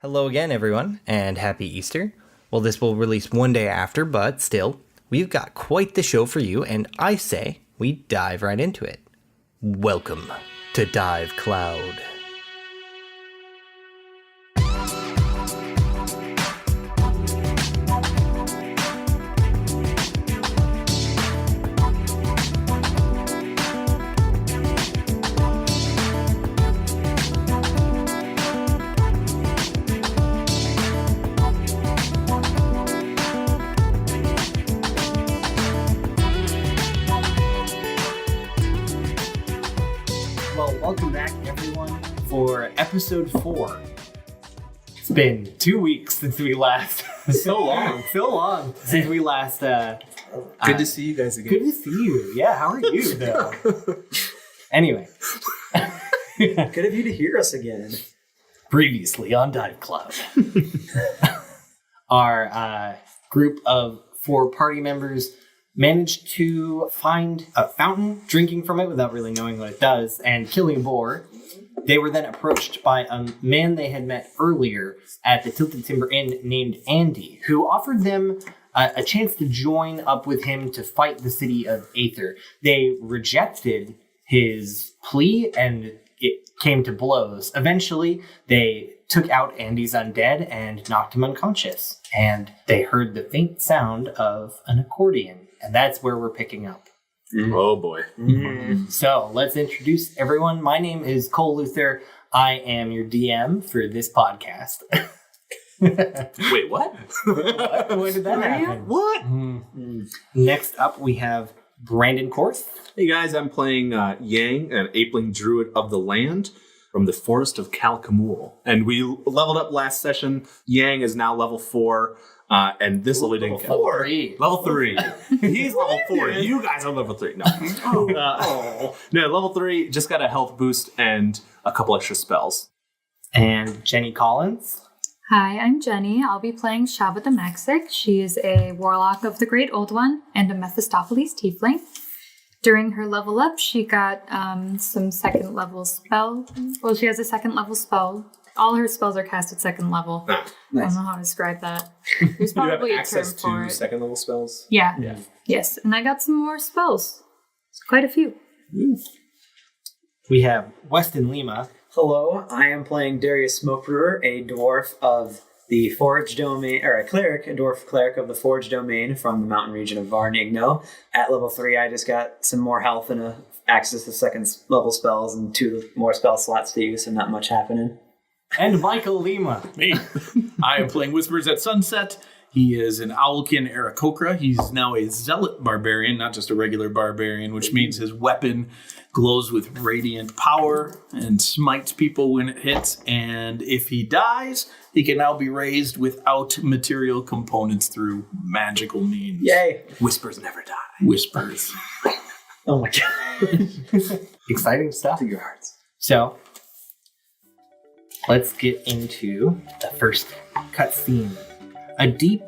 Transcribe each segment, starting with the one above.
Hello again, everyone, and happy Easter. Well, this will release one day after, but still, we've got quite the show for you, and I say we dive right into it. Welcome to Dive Cloud. Welcome back, everyone, for episode 4. It's been 2 weeks since we last... so long since we last... Good to see you guys again. Good to see you. Yeah, how are you, though? Anyway. Good of you to hear us again. Previously on Dive Cloud. Our group of 4 party members managed to find a fountain, drinking from it without really knowing what it does, and killing a boar. They were then approached by a man they had met earlier at the Tilted Timber Inn named Andy, who offered them a chance to join up with him to fight the city of Aether. They rejected his plea, and it came to blows. Eventually, they took out Andy's undead and knocked him unconscious, and they heard the faint sound of an accordion. And that's where we're picking up. Oh boy. So let's introduce everyone. My name is Cole Luther. I am your DM for this podcast. Wait, what? When did that happen? What? Next up, we have Brandon Korth. Hey guys, I'm playing Yang, an apeling druid of the land from the forest of Calcamul. And we leveled up last session. Yang is now level 4. And this will be Level 3. Level 3. He's level 4. You guys are level 3. No. No, level 3 just got a health boost and a couple extra spells. And Jenny Collins. Hi, I'm Jenny. I'll be playing Shava the Mexic. She is a Warlock of the Great Old One and a Mephistopheles tiefling. During her level up, she got some second level spell. Well, she has a second level spell. All her spells are cast at second level. Nice. I don't know how to describe that. There's You have probably a term access for to it. second level spells? Yeah. Yes, and I got some more spells. It's quite a few. We have Weston Lema. Hello, I am playing Darius Smokebrewer, a dwarf of the Forge Domain, or a cleric, a dwarf cleric of the Forge Domain from the mountain region of Varnigno. At level 3, I just got some more health and access to second level spells and 2 more spell slots to use, so not much happening. And Michael Lema. Me. I am playing Whispers at Sunset. He is an Owlkin Aarakocra. He's now a Zealot Barbarian, not just a regular Barbarian, which means his weapon glows with radiant power and smites people when it hits. And if he dies, he can now be raised without material components through magical means. Yay! Whispers never die. Whispers. Oh my god. Exciting stuff. To your hearts. So, let's get into the first cutscene. A deep,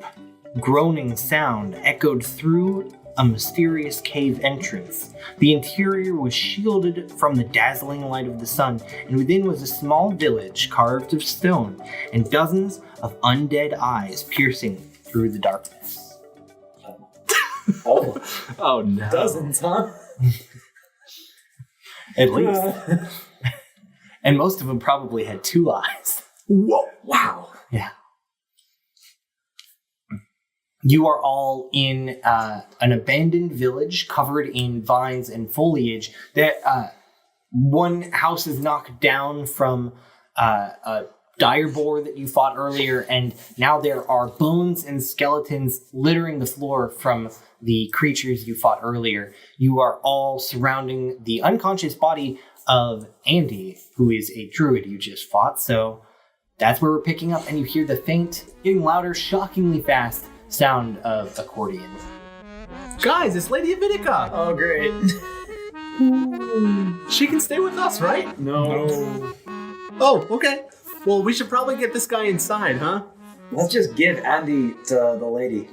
groaning sound echoed through a mysterious cave entrance. The interior was shielded from the dazzling light of the sun, and within was a small village carved of stone and dozens of undead eyes piercing through the darkness. Oh no. Dozens, huh? At least. And most of them probably had 2 eyes. Whoa. Wow. Yeah. You are all in an abandoned village covered in vines and foliage. That one house is knocked down from a dire boar that you fought earlier, and now there are bones and skeletons littering the floor from the creatures you fought earlier. You are all surrounding the unconscious body of Andy, who is a druid you just fought. So that's where we're picking up, and you hear the faint, getting louder, shockingly fast sound of accordion. Guys, it's Lady Avidica. Oh, great. She can stay with us, right? No. Oh, okay. Well, we should probably get this guy inside, huh? Let's just give Andy to the lady.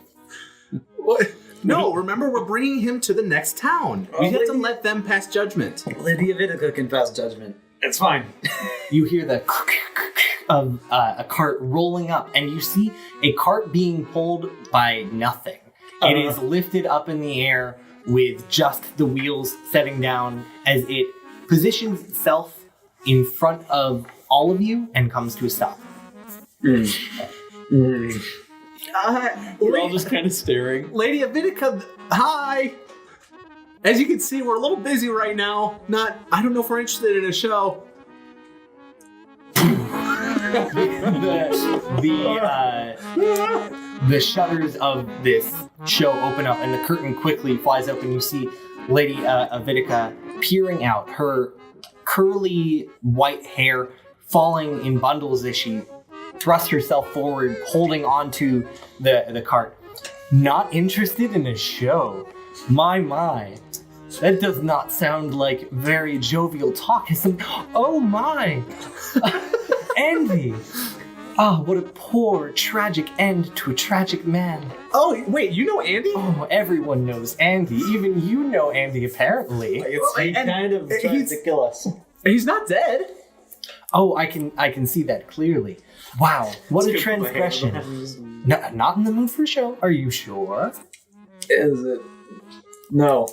What? No, remember, we're bringing him to the next town. We have to Lady- let them pass judgment. Lady Avidica can pass judgment. It's fine. You hear the of a cart rolling up, and you see a cart being pulled by nothing. It is lifted up in the air with just the wheels setting down as it positions itself in front of all of you and comes to a stop. We're all just kind of staring. Lady Avidica, hi! As you can see, we're a little busy right now. I don't know if we're interested in a show. The shutters of this show open up and the curtain quickly flies open. You see Lady Avidica peering out, her curly white hair falling in bundles as she thrusts herself forward, holding onto the cart. Not interested in a show? My. That does not sound like very jovial talk. Oh my! Andy! Ah, what a poor, tragic end to a tragic man. Oh, wait, you know Andy? Oh, everyone knows Andy. Even you know Andy, apparently. He kind of tried to kill us. He's not dead. Oh, I can see that clearly. Wow, what a transgression. No, not in the mood for a show. Are you sure? Is it? No.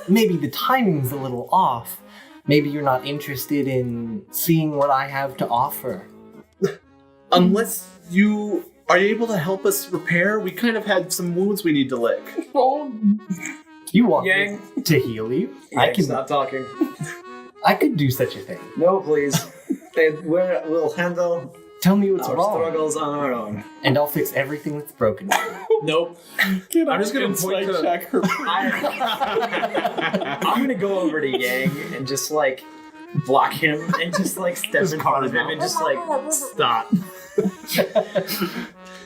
Maybe the timing's a little off. Maybe you're not interested in seeing what I have to offer. Unless you are able to help us repair, we kind of had some wounds we need to lick. You want Yang. me to heal you? I can stop talking. I could do such a thing. No, please. We'll handle Tell me what's our wrong, struggles on our own. and I'll fix everything that's broken. Nope. I'm just gonna point to check her. I'm gonna go over to Yang and just like block him and just like step in front of him and just like stop.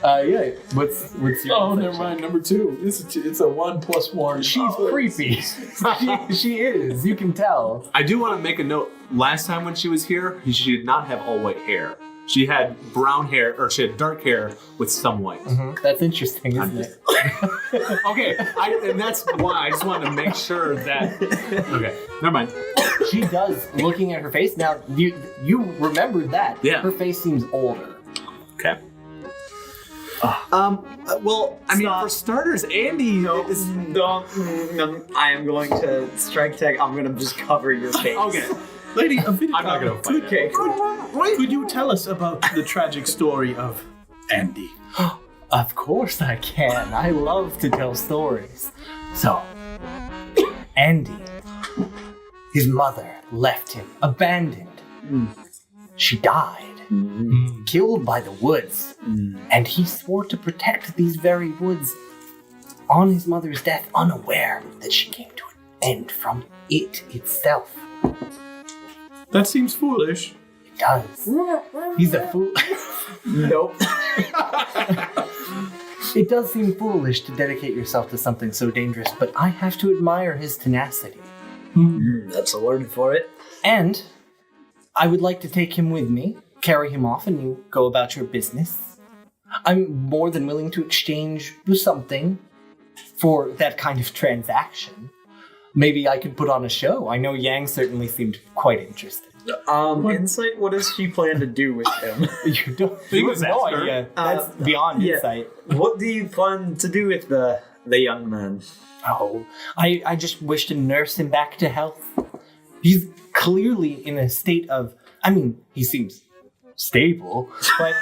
Yeah. What's your? Oh, never mind. Number 2. It's a 1+1. She's creepy. she is. You can tell. I do want to make a note. Last time when she was here, she did not have all white hair. She had brown hair, or she had dark hair with some white. Mm-hmm. That's interesting, isn't it? Okay, and that's why I just wanted to make sure that. Okay, never mind. She does. Looking at her face now, you remembered that. Yeah. Her face seems older. Okay. Well, I mean, for starters, Andy is... Don't. I am going to strike tag. I'm gonna just cover your face. Okay. Lady Avidica, I'm not gonna fight Okay. could you tell us about the tragic story of Andy? Of course I can. I love to tell stories. So, Andy, his mother left him, abandoned. She died, killed by the woods, and he swore to protect these very woods on his mother's death, unaware that she came to an end from it itself. That seems foolish. It does. He's a fool. Nope. It does seem foolish to dedicate yourself to something so dangerous, but I have to admire his tenacity. That's a word for it. And I would like to take him with me, carry him off, and you go about your business. I'm more than willing to exchange something for that kind of transaction. Maybe I could put on a show. I know Yang certainly seemed quite interested. Insight, what does she plan to do with him? You have no idea. That's beyond insight. What do you plan to do with the young man? Oh, I just wish to nurse him back to health. He's clearly in a state of, I mean, he seems stable, but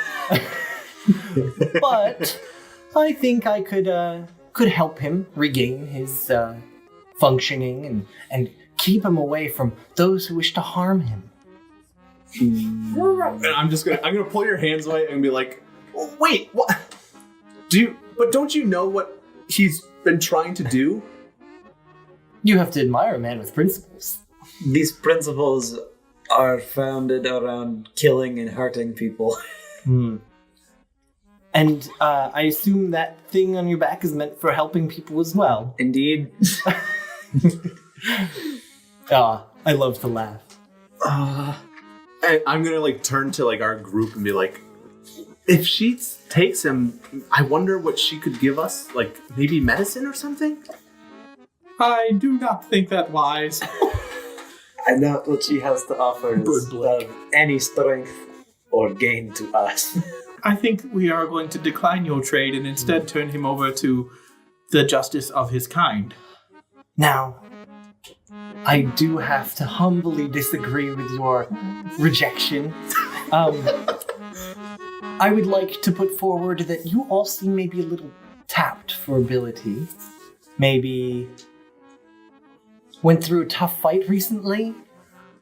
but I think I could help him regain his functioning and keep him away from those who wish to harm him. And I'm gonna pull your hands away and be like, wait, what? But don't you know what he's been trying to do? You have to admire a man with principles. These principles are founded around killing and hurting people. And I assume that thing on your back is meant for helping people as well. Indeed. I love to laugh. And I'm gonna turn to our group and be like, if she takes him, I wonder what she could give us, maybe medicine or something. I do not think that wise. And not what she has to offer is of any strength or gain to us. I think we are going to decline your trade and instead turn him over to the justice of his kind. Now, I do have to humbly disagree with your rejection. I would like to put forward that you all seem maybe a little tapped for ability. Maybe went through a tough fight recently.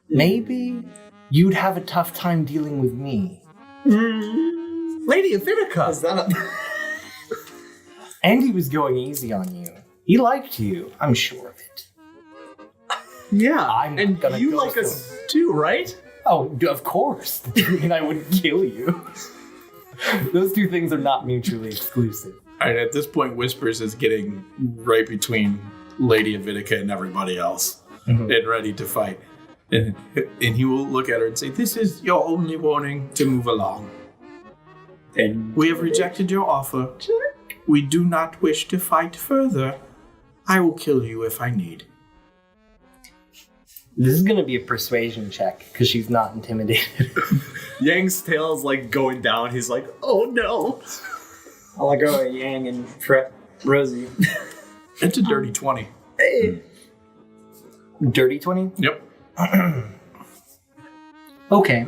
Maybe you'd have a tough time dealing with me. Lady Avidica! Is that Andy was going easy on you. He liked you, I'm sure of it. Yeah, and you like us too, right? Oh, of course. And I wouldn't kill you. Those two things are not mutually exclusive. All right, at this point, Whispers is getting right between Lady Avidica and everybody else and ready to fight. And he will look at her and say, "This is your only warning to move along. And We have rejected your offer. We do not wish to fight further. I will kill you if I need." This is going to be a persuasion check, because she's not intimidated. Yang's tail is like going down. He's like, oh no. I'll let go of Yang and prep Rosie. It's a dirty 20. Hey. Dirty 20? Yep. Okay.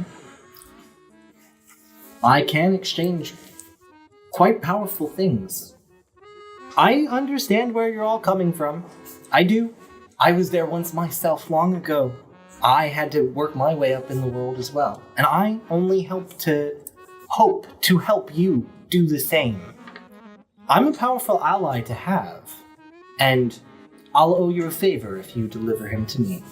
I can exchange quite powerful things. I understand where you're all coming from. I do. I was there once myself long ago. I had to work my way up in the world as well. And I only hope to help you do the same. I'm a powerful ally to have. And I'll owe you a favor if you deliver him to me.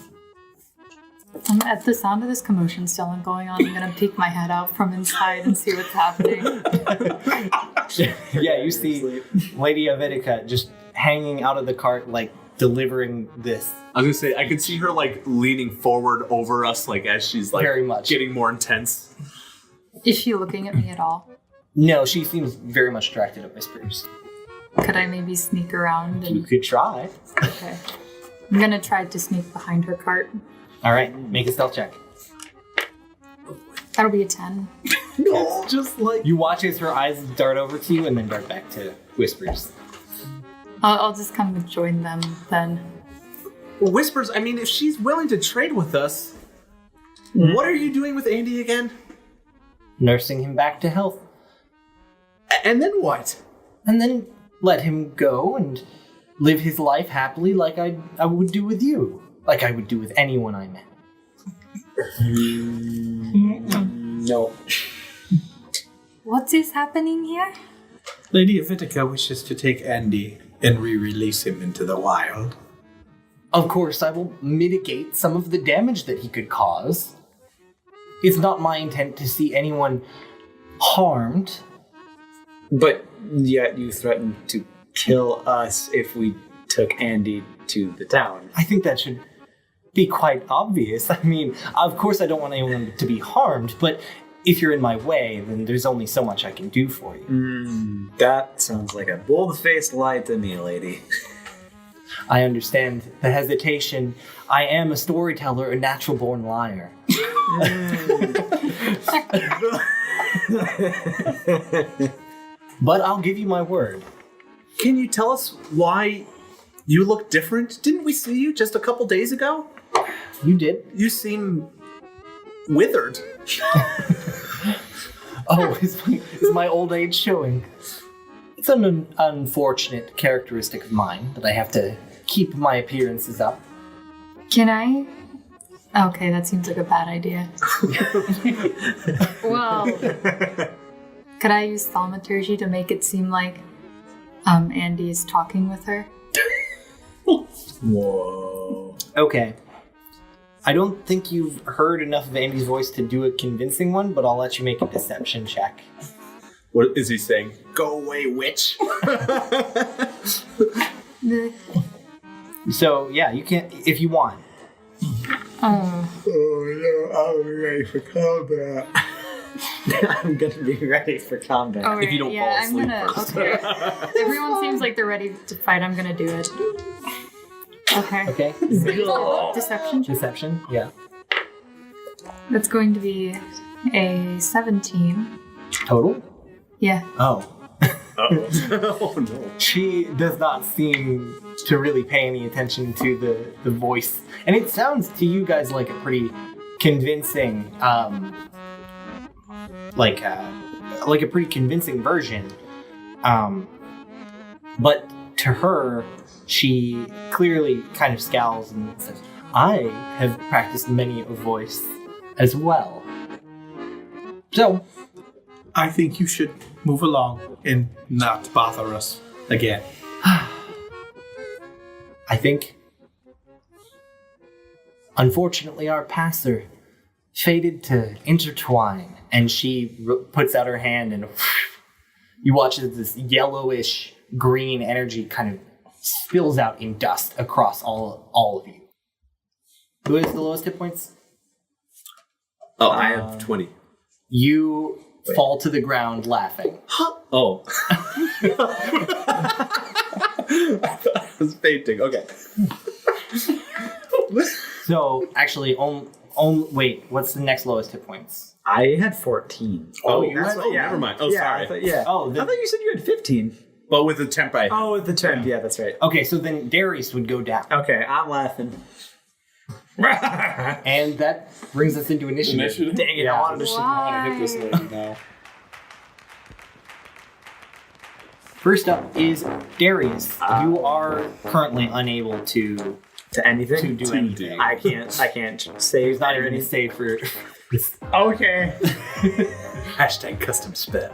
At the sound of this commotion still going on, I'm gonna peek my head out from inside and see what's happening. Yeah, you see Lady Avidica just hanging out of the cart, like, delivering this. I was gonna say, I could see her like leaning forward over us, like as she's like Very much. getting more intense. Is she looking at me at all? No, she seems very much directed at Whispers. Could I maybe sneak around? You could try. Okay. I'm gonna try to sneak behind her cart. Alright, make a stealth check. That'll be a 10. No, just like You watch as her eyes dart over to you and then dart back to Whispers. I'll just come and join them then. Whispers. I mean, if she's willing to trade with us, what are you doing with Andy again? Nursing him back to health. And then what? And then let him go and live his life happily like I would do with you. Like I would do with anyone I met. No. What is happening here? Lady Avidica wishes to take Andy and re-release him into the wild. Of course, I will mitigate some of the damage that he could cause. It's not my intent to see anyone harmed. But yet you threatened to kill us if we took Andy to the town. I think that should be quite obvious. I mean, of course I don't want anyone to be harmed, but if you're in my way, then there's only so much I can do for you. That sounds like a bold-faced lie to me, lady. I understand the hesitation. I am a storyteller, a natural-born liar. But I'll give you my word. Can you tell us why you look different? Didn't we see you just a couple days ago? You did. You seem withered. Oh, is my old age showing? It's an unfortunate characteristic of mine that I have to keep my appearances up. Can I? Okay, that seems like a bad idea. Well, could I use thaumaturgy to make it seem like Andy is talking with her? Whoa. Okay. I don't think you've heard enough of Andy's voice to do a convincing one, but I'll let you make a deception check. What is he saying? Go away, witch. So, yeah, you can, if you want. Oh no, I'm ready for combat. I'm gonna be ready for combat. Oh, If you don't fall asleep Okay. Everyone seems like they're ready to fight. I'm gonna do it. Okay. Okay. Deception check. Deception. Yeah. That's going to be a 17. Total. Yeah. Oh. Oh no. She does not seem to really pay any attention to the voice, and it sounds to you guys like a pretty convincing, like a pretty convincing version. But to her, she clearly kind of scowls and says, "I have practiced many a voice as well." So, I think you should move along and not bother us again. I think, unfortunately, our paths are fated to intertwine. And she puts out her hand, and you watch as this yellowish green energy kind of spills out in dust across all of you. Who has the lowest hit points? Oh, I have 20. You fall to the ground laughing. Oh. I thought I was fainting. Okay. So, actually, wait, what's the next lowest hit points? I had 14. Oh, you had- never mind. Oh, yeah, sorry. I thought, yeah. Oh, I thought you said you had 15. But with the temp I Oh, with the turn. Yeah, that's right. Okay, so then Darius would go down. Okay, I'm laughing. And that brings us into initiative. Dang it, Yeah. I wanted to Why? Hit this lady now. First up is Darius. You are currently unable to anything. do anything. I can't save. There's not even a save for. Okay. Hashtag custom spell.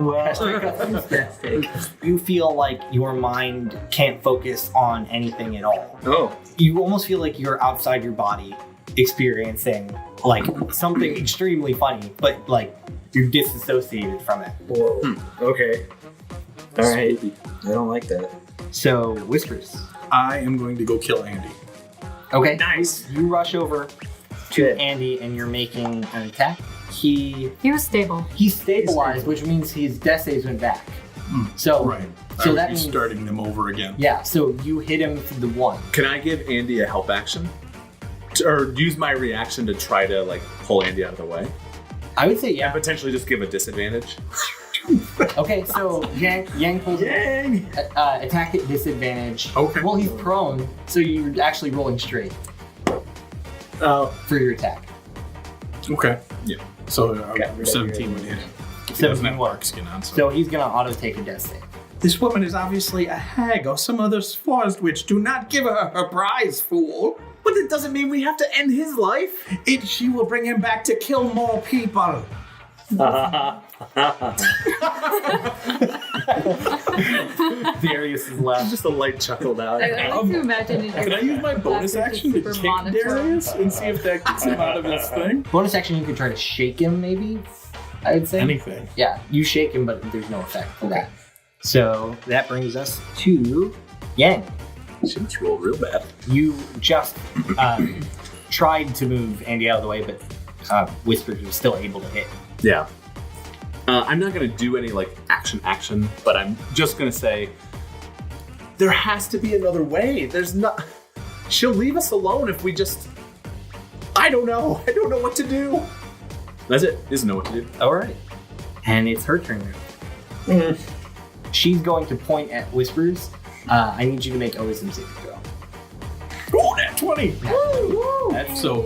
You feel like your mind can't focus on anything at all. Oh. You almost feel like you're outside your body, experiencing like something extremely funny, but like you're disassociated from it. Whoa. Okay. All right. I don't like that. So, Whispers. I am going to go kill Andy. Okay. Nice. You rush over to Good. Andy and you're making an attack. He was stable. He's stabilized, which means his death saves went back. So, Right. So I would that be means, starting them over again. yeah. So you hit him for the 1. Can I give Andy a help action? Or use my reaction to try to like pull Andy out of the way? I would say yeah. Potentially just give a disadvantage. Okay, so Yang pulls attack at disadvantage. Okay. Well, he's prone, so you're actually rolling straight for your attack. Okay. Yeah. So Okay, 17 would hit him. He doesn't have 17 dark skin on, so. So he's gonna auto take a death save. This woman is obviously a hag or some other forest witch. Do not give her her prize, fool. But it doesn't mean we have to end his life. She will bring him back to kill more people. Darius is left. Just a light chuckle now. I like to imagine it. Can I use my bonus action to kick Darius and see if that gets him out of his thing? Bonus action, you can try to shake him, maybe. I would say. Anything. Yeah, you shake him, but there's no effect for that. So that brings us to Yang. She must roll real bad. You just tried to move Andy out of the way, but Whispers was still able to hit. Yeah. I'm not going to do any like action, but I'm just going to say there has to be another way. There's not. She'll leave us alone if we just. I don't know. I don't know what to do. That's it. Doesn't know what to do. All right. And it's her turn now. She's going to point at Whispers. I need you to make a wisdom saving throw. Oh, that 20.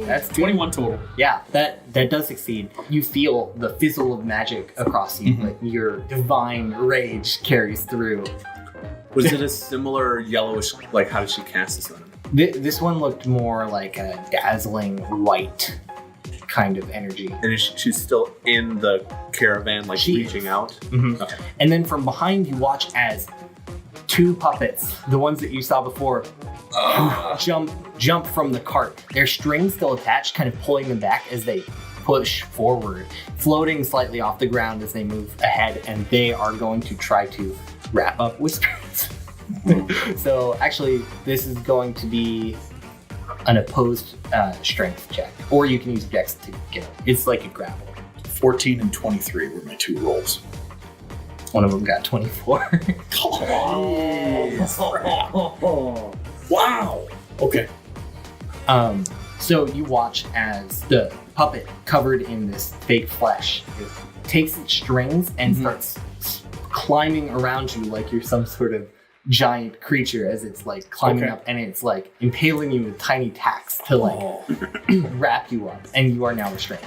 That's 21 total. Yeah, that does succeed. You feel the fizzle of magic across you, but your divine rage carries through. Was it a similar yellowish? Like, how did she cast this on him? This one looked more like a dazzling white kind of energy. And she's still in the caravan, like She reaching is. out. Okay. And then from behind, you watch as 2 puppets, the ones that you saw before, jump from the cart. Their string's still attached, kind of pulling them back as they push forward, floating slightly off the ground as they move ahead, and they are going to try to wrap up Whispers. So actually, this is going to be an opposed strength check, or you can use Dex to get it. It's like a grapple. 14 and 23 were my 2 rolls. One of them got 24. Wow. Okay. So you watch as the puppet, covered in this fake flesh, takes its strings and starts climbing around you like you're some sort of giant creature as it's like climbing up, and it's like impaling you with tiny tacks to like wrap you up, and you are now restrained.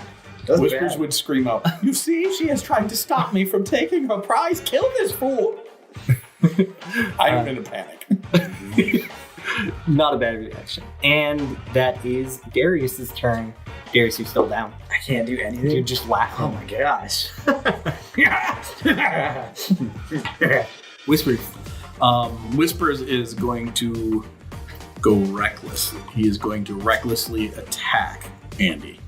Whispers would scream out, "You see, she has tried to stop me from taking her prize. Kill this fool!" I am in a panic. Not a bad reaction. And that is Darius's turn. Darius, you're still down. I can't do anything. You're just laughing. Oh my gosh. Whispers. Whispers is going to go reckless. He is going to recklessly attack Andy.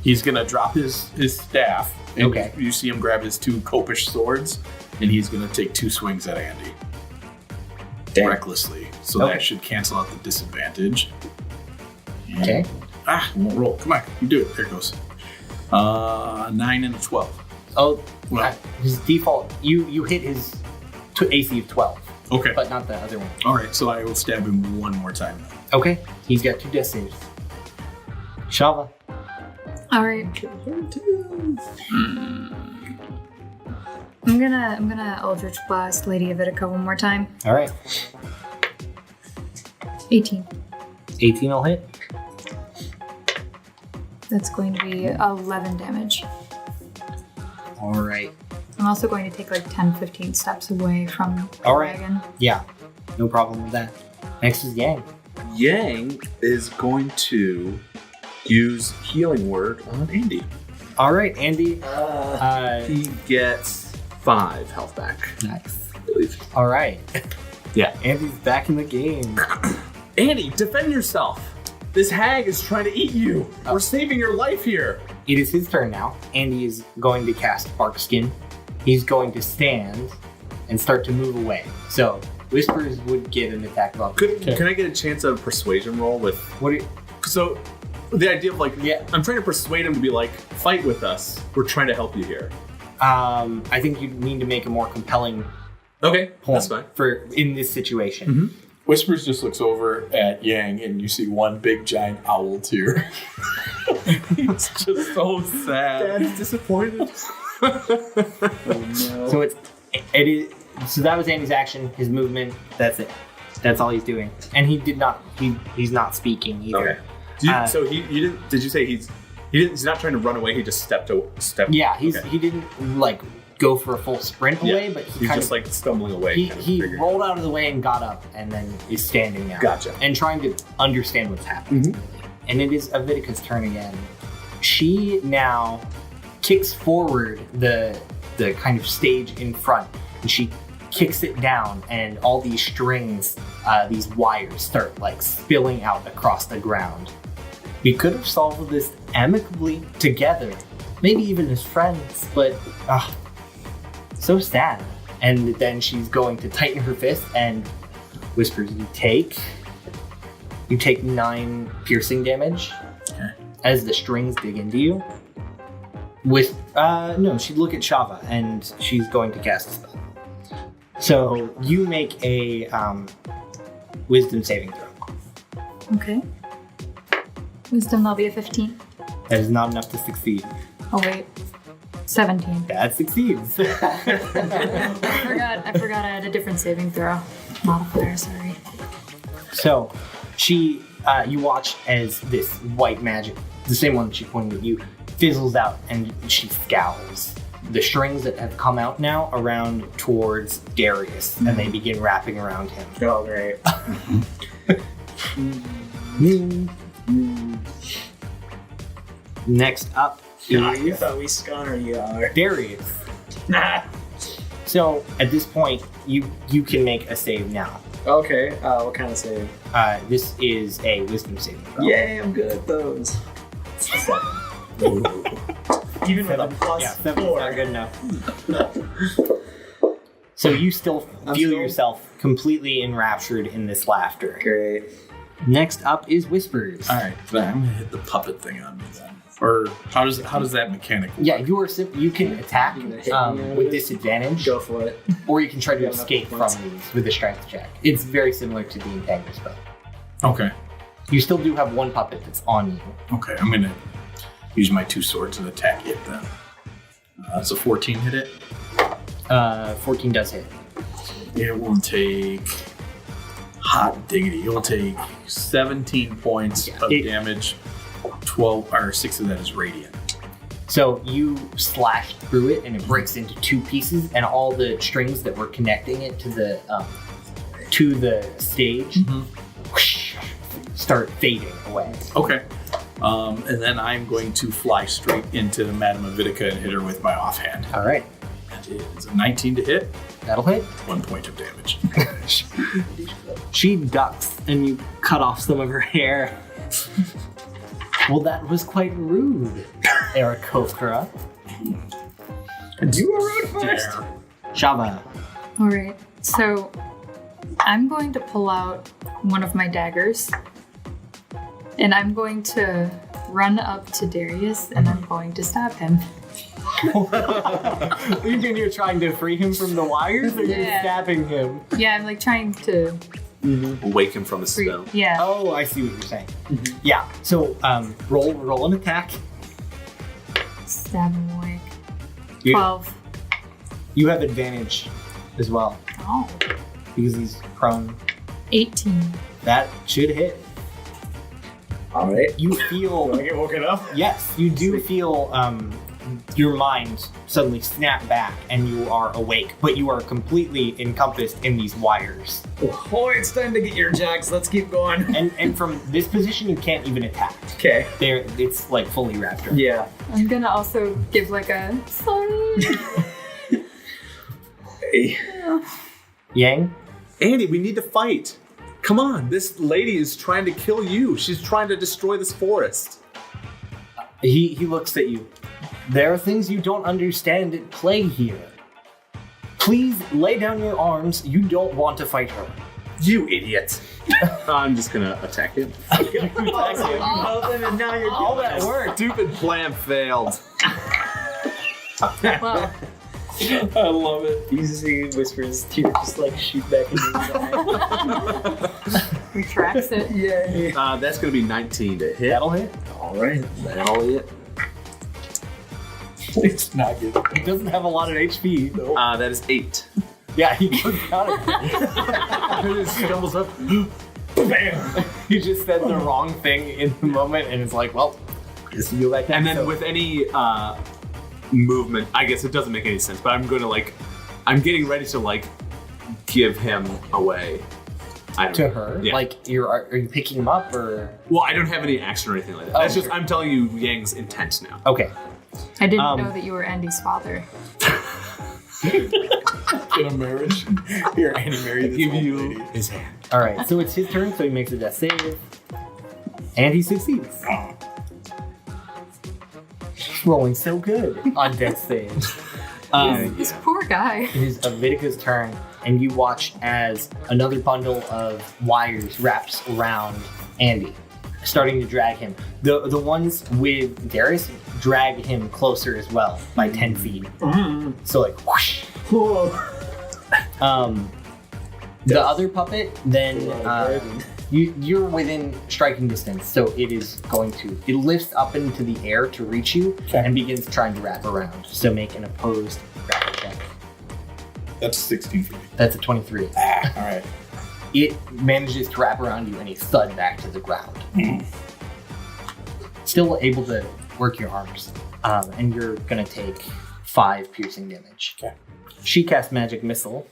He's going to drop his staff. And you see him grab his 2 copish swords, and he's going to take 2 swings at Andy. Damn. Recklessly. So that should cancel out the disadvantage. And, Okay. Won't roll. Come on, you do it. There it goes. 9 and a 12. Oh, Well. his default, you hit his AC of 12, Okay. but not the other one. All right, so I will stab him one more time. Okay, he's got 2 death saves. Shava. All right. I'm gonna Eldritch Blast Lady Avidica one more time. All right. 18. 18 will hit. That's going to be 11 damage. All right. I'm also going to take like 10, 15 steps away from the All right. dragon. Yeah, no problem with that. Next is Yang. Yang is going to use Healing Word on Andy. All right, Andy. He gets 5 health back, Nice. I believe. All right. Yeah. Andy's back in the game. Andy, defend yourself. This hag is trying to eat you. We're saving your life here. It is his turn now. Andy is going to cast Bark Skin. He's going to stand and start to move away. So Whispers would get an attack of opportunity. Can I get a chance at a persuasion roll with... What do you... So, the idea of like... Yeah. I'm trying to persuade him to be like, fight with us. We're trying to help you here. I think you need to make a more compelling Okay, point that's fine. for in this situation. Mm-hmm. Whispers just looks over at Yang, and you see one big giant owl tear. It's just so sad. Dad's disappointed. So it is. So that was Andy's action, his movement. That's it. That's all he's doing, and he did not. He's not speaking either. Okay. So he didn't. Did you say he's not trying to run away? He just stepped. Yeah, he okay. didn't like go for a full sprint away, but he's just like stumbling away. He rolled out of the way and got up, and then is standing now. Gotcha. And trying to understand what's happening. And it is Avidica's turn again. She now kicks forward the kind of stage in front, and she kicks it down, and all these strings, these wires start like spilling out across the ground. We could have solved this amicably together, maybe even as friends, but so sad. And then she's going to tighten her fist and whispers, you take 9 piercing damage as the strings dig into you. With no, she'd look at Shava and she's going to cast a spell. So you make a wisdom saving throw. Okay. Wisdom, that'll be a 15. That is not enough to succeed. Oh, wait. 17. That succeeds. I forgot I had a different saving throw modifier, sorry. So you watch as this white magic, the same one that she pointed at you, fizzles out, and she scowls. The strings that have come out now around towards Darius, and they begin wrapping around him. Oh, great. Next up I is thought we scunner you are. Darius. So at this point, you can make a save now. Okay, what kind of save? This is a wisdom saving throw. Yay, I'm good at those. 7. Even with a plus 7's 4. not good enough. So you still feel yourself completely enraptured in this laughter. Great. Next up is Whispers. All right, I'm gonna hit the puppet thing on me then. Or how does that mechanic work? Yeah, you can attack with disadvantage, Go for it. or you can try to escape from these with a strength check. It's very similar to the Entangle spell. Okay. You still do have one puppet that's on you. Okay, I'm gonna use my 2 swords and attack it then. That's a 14 hit it. 14 does hit. It will take hot diggity. It will take 17 points of damage. 12 or 6 of that is radiant. So you slash through it, and it breaks into 2 pieces, and all the strings that were connecting it to the stage whoosh, start fading away. Okay. And then I'm going to fly straight into Madame Avidica and hit her with my offhand. All right, That is a 19 to hit. that'll hit. 1 point of damage. She ducks, and you cut off some of her hair. Well, that was quite rude, Orchestra. You were rude first. Shava. All right. So I'm going to pull out one of my daggers, and I'm going to run up to Darius, and I'm going to stab him. You mean you're trying to free him from the wires, or you're Yeah. stabbing him? Yeah, I'm like trying to Wake him from his free. spell. Yeah. Oh, I see what you're saying. Yeah. So roll an attack. Stab him awake. You- 12. You have advantage as well Oh. because he's prone. 18. That should hit. All right. You feel I get woken up? yes, you do feel your mind suddenly snap back and you are awake, but you are completely encompassed in these wires. Oh, it's time to get your jacks. Let's keep going. And from this position, you can't even attack. Okay. It's like fully wrapped around. Yeah. I'm gonna also give like a sorry. Hey. Yang. Andy, we need to fight. Come on, this lady is trying to kill you. She's trying to destroy this forest. He looks at you. There are things you don't understand at play here. Please lay down your arms. You don't want to fight her. You idiot. I'm just gonna attack him. And now you're All that work. Stupid plan failed. Well, I love it. You see Whisper's tear just like shoot back into his eye. retracts it. Yeah. That's gonna be 19 to hit. That'll hit. All right. That'll hit. It's not good. He doesn't have a lot of HP. That is 8. Yeah, he goes down and just stumbles up. Bam! He just said the wrong thing in the moment, and it's like, well, just go back down. And then with any movement, I guess it doesn't make any sense, but I'm gonna I'm getting ready to give him away. I don't to know. her, Yeah. like are you picking him up or? Well, I don't have any action or anything like that. Oh, That's just sure. I'm telling you Yang's intent now. Okay. I didn't know that you were Andy's father. In a marriage, here, Andy, marry this Give old you lady. his hand. All right. So it's his turn. So he makes a death save, and he succeeds. Rolling so good on death saves. This poor guy. It is Avidica's turn, and you watch as another bundle of wires wraps around Andy, starting to drag him. The ones with Darius drag him closer as well by 10 feet. So like whoosh. The other puppet, then you're within striking distance, so it lifts up into the air to reach you and begins trying to wrap around. So make an opposed grapple check. That's 16 for me. That's a 23. All right. It manages to wrap around you and you thud back to the ground. Still able to work your arms. And you're gonna take 5 piercing damage. Okay. She casts Magic Missile.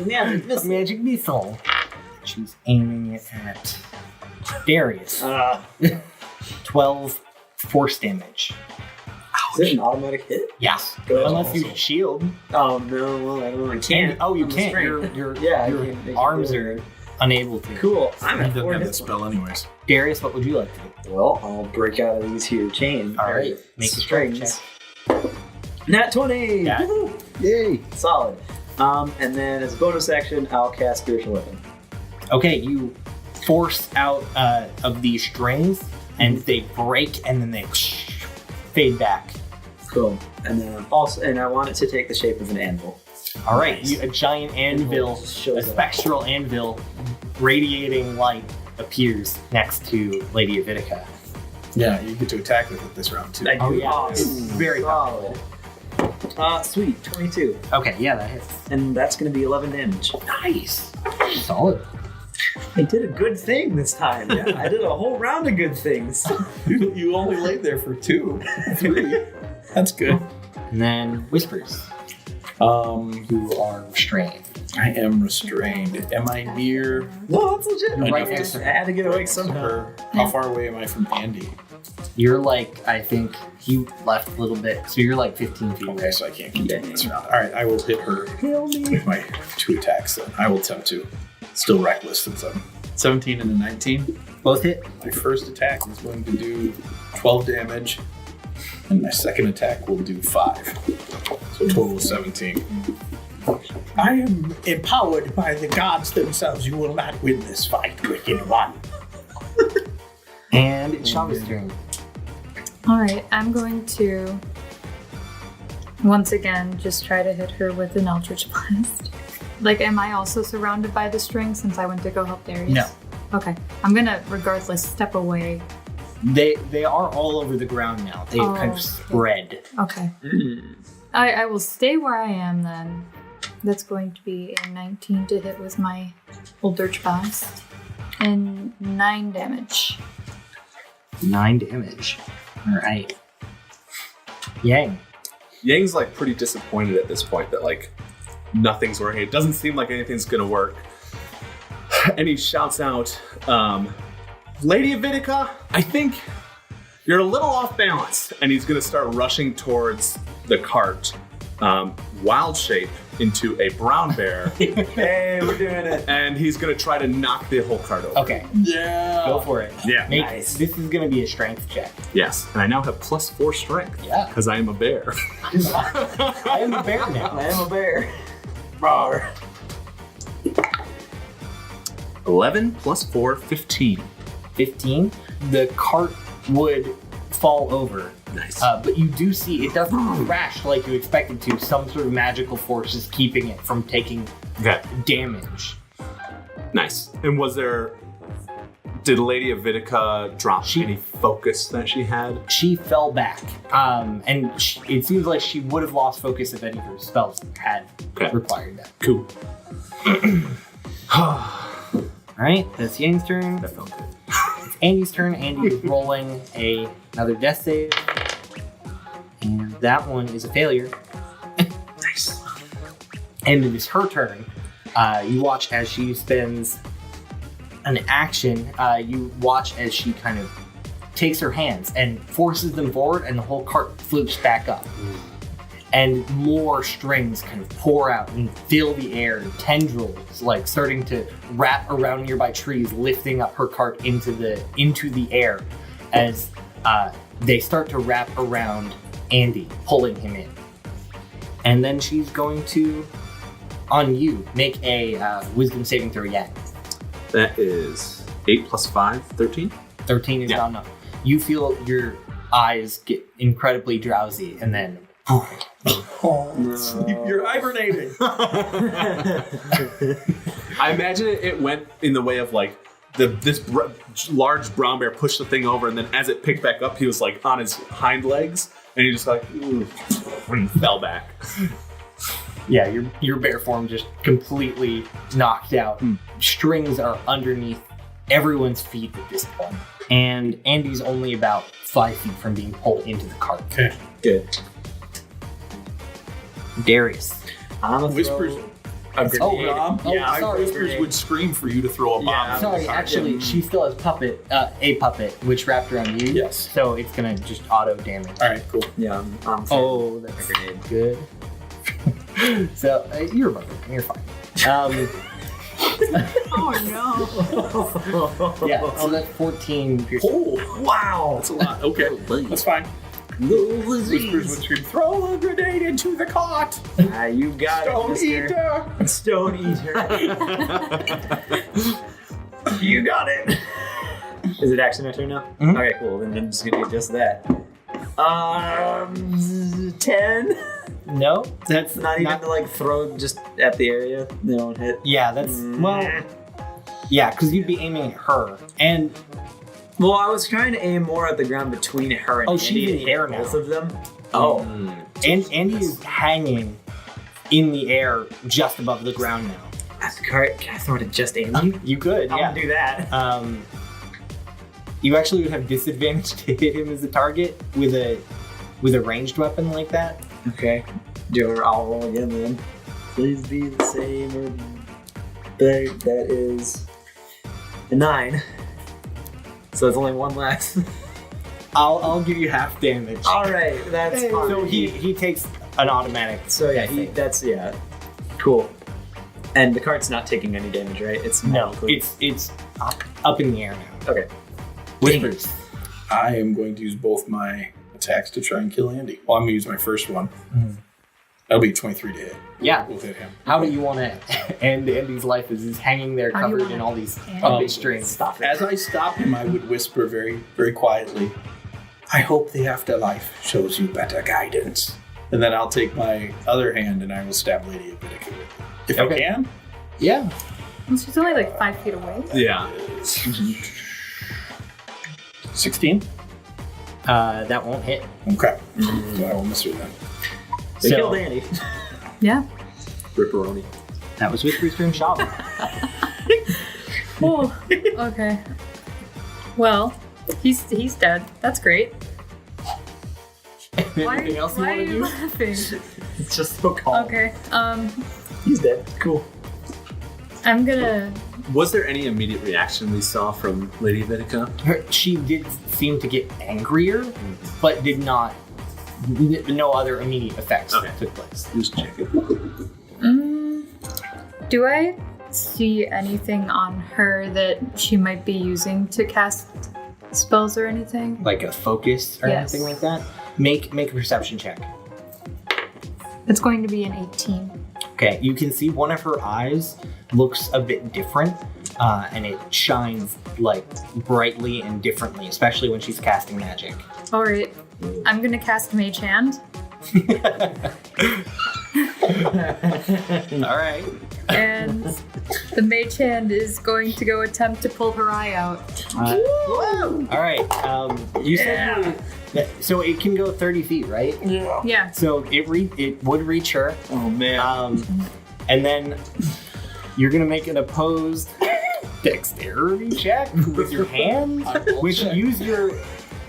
Magic Missile. She's aiming it at Darius. 12 force damage. Is it an automatic hit? Yes. Good. Unless you shield. Oh no, well I don't know. I can't. You I'm can't. restrained. Your Yeah, I can- I can arms do are unable to. Cool. I'm He at doesn't 4 have hit that spell anyways. Darius, what would you like to do? Well, I'll break out of these here chains. All right. Make a strings. strength Nat 20! Yeah. Woo-hoo. Yay! Solid. And then as a bonus action, I'll cast Spiritual Weapon. Okay, you force out of these strings, and they break, and then they fade back. Cool. And then I want it to take the shape of an anvil. All right, a giant anvil, Just shows a it. spectral anvil, radiating light, appears next to Lady Avidica. Yeah, you get to attack with it this round too. I do. Oh, yeah. Oh, It's very powerful. Sweet, 22. Okay, yeah, that hits. And that's going to be 11 damage. Nice. Solid. I did a good thing this time. Yeah, I did a whole round of good things. You only laid there for 2, 3. That's good. And then Whispers, You are restrained. I am restrained. Am I near No, that's legit. enough Right to there. I had to get away somehow. her? How far away am I from Andy? You're like, I think he left a little bit, so you're like 15 feet away. Okay, so I can't continue this round. All right, I will hit her with my 2 attacks. Then I will attempt to. Still reckless since I'm 17 and a 19. Both hit. My first attack is going to do 12 damage, and my second attack will do 5. So total of 17. I am empowered by the gods themselves. You will not win this fight, wicked one. And it's Shava's turn. Alright, I'm going to once again just try to hit her with an Eldritch Blast. Like, am I also surrounded by the string since I went to go help Darius? No. Okay. I'm gonna, regardless, step away. They are all over the ground now. They've kind of okay. spread. Okay. I will stay where I am then. That's going to be a 19 to hit with my Eldritch Blast. And 9 damage. 9 damage. All right. Yang. Yang's like pretty disappointed at this point that like nothing's working. It doesn't seem like anything's gonna work. And he shouts out, Lady Avidica, I think you're a little off balance. And he's gonna start rushing towards the cart, wild shape into a brown bear. Hey, we're doing it. And he's gonna try to knock the whole cart over. Okay. Yeah. Go for it. Yeah. This is going to be a strength check. Yes. And I now have +4 strength. Yeah. Because I am a bear. I am a bear now. I am a bear. Rawr. 11 + 4, 15. 15. The cart would fall over. Nice. But you do see it doesn't crash like you expected to. Some sort of magical force is keeping it from taking Okay. damage. Nice. And did Lady Avidica drop any focus that she had? She fell back. It seems like she would have lost focus if any of her spells had required that. Cool. Alright, that's Yang's turn. That felt good. It's Andy's turn. Andy is rolling another death save. And that one is a failure. Nice. And it is her turn. You watch as she spends an action. You watch as she kind of takes her hands and forces them forward, and the whole cart flips back up. And more strings kind of pour out and fill the air. Tendrils like starting to wrap around nearby trees, lifting up her cart into the air as they start to wrap around Andy, pulling him in. And then she's going to, on you, make a wisdom saving throw yet. That is 8 + 5, 13. 13 is not enough. You feel your eyes get incredibly drowsy, and then Sleep, you're hibernating. I imagine it went in the way of like this large brown bear pushed the thing over, and then as it picked back up, he was like on his hind legs, and he just like and fell back. yeah, your bear form just completely knocked out. Strings are underneath everyone's feet at this point. And Andy's only about 5 feet from being pulled into the cart. Okay. Good. Darius. I'm a Whispers. Oh, Yeah, sorry. Whispers would scream for you to throw a bomb. Yeah, in Sorry, the cart. actually, she still has a puppet, which wrapped around you. Yes. So it's gonna just auto damage. All right, cool. Yeah, I'm Oh, that's grenade. good. So you're above it. You're fine. Oh Yeah. So that's 14 piercing. Oh, Wow. that's a lot. Okay, that's fine. Whispers would scream, throw a grenade into the cart! You got Stone it, eater! Stone Eater. You got it. Is it actually my turn now? Mhm. Okay, cool. Then I'm just gonna do just that. 10. No, That's not even to like throw just at the area. They don't hit. Yeah, that's well. Yeah, because you'd be aiming at her. And Well, I was trying to aim more at the ground between her and Oh, Andy she's in to the air hit both now. of them. Oh. and Andy is hanging in the air just above the ground now. That's the card. Can I throw it at just Andy? You could, I'm yeah. gonna do that. You actually would have disadvantage to hit him as a target with a ranged weapon like that. Okay. I'll roll again then. Please be the same or better. That is a 9. So there's only one less. I'll give you half damage. Alright, that's fine. So he takes an automatic. So yeah, thing. that's cool. And the card's not taking any damage, right? It's No, magically- it's up in the air now. okay. Whispers. I am going to use both my attacks to try and kill Andy. Well, I'm going to use my first one. That'll be 23 to hit. Yeah. We'll hit him. How do you want to end Andy's life as he's hanging there How do you covered wanna in all these end puppet strings? Stop it. As I stop him, I would whisper very, very quietly, I hope the afterlife shows you better guidance. And then I'll take my other hand and I will stab Lady Avidica with it. If I Okay. can. Yeah. She's only like 5 feet away. Yeah. 16? That won't hit. Okay. So I will miss her then. They So- killed Andy. Yeah. Ripperoni. That was Whispers from Shava. Oh, okay. Well, he's dead. That's great. Anything else you why want are to you do? laughing? It's just so calm. Okay. He's dead. Cool. I'm gonna. Was there any immediate reaction we saw from Lady Avidica? She did seem to get angrier, but did not. No other immediate effects Okay. took place. Just checking. Do I see anything on her that she might be using to cast spells or anything? Like a focus or Yes. anything like that. Make a perception check. It's going to be an 18. Okay, you can see one of her eyes looks a bit different, and it shines like brightly and differently, especially when she's casting magic. All right. I'm gonna cast Mage Hand, All right. and the Mage Hand is going to go attempt to pull her eye out. All right. You said so it can go 30 feet, right? Yeah. So it would reach her. Oh man. And then you're gonna make an opposed dexterity check with your hand, which use your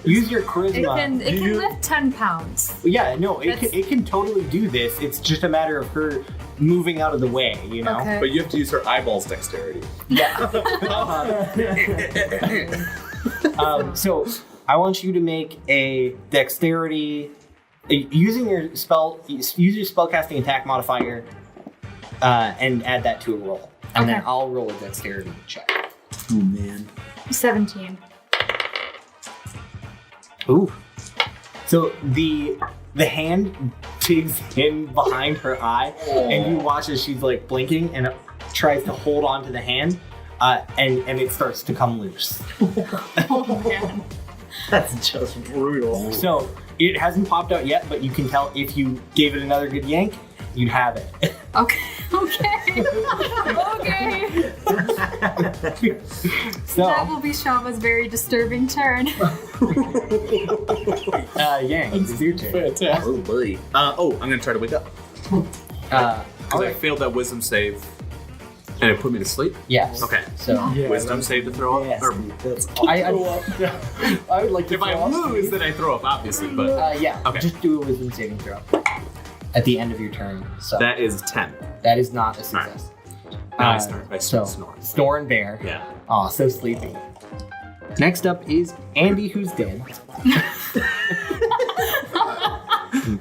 charisma. It can lift 10 pounds. Yeah, no, it That's- can totally do this. It's just a matter of her moving out of the way, you know. Okay. But you have to use her eyeballs dexterity. Yeah. So I want you to make a dexterity using your spellcasting attack modifier, and add that to a roll, and then Okay. I'll roll a dexterity check. Oh man. 17. Ooh. So the hand digs in behind her eye, and you watch as she's like blinking and tries to hold on to the hand, and it starts to come loose. Oh man. That's just brutal. So it hasn't popped out yet, but you can tell if you gave it another good yank, you'd have it. Okay. Okay. Okay. So That will be Shava's very disturbing turn. Yang, it's your turn. Fantastic. Oh boy. I'm gonna try to wake up. Because I failed that wisdom save, and it put me to sleep. Yes. Okay. So Wisdom save to throw up. Yes, Or, that's I would like to if I throw up. lose, then I throw up, obviously. But Yeah. Okay. Just do a wisdom saving throw at the end of your turn. So that is 10. that is not a success. Now I snore. I So snore. Snore and Bear. Yeah. Aw, so sleepy. Next up is Andy, who's dead.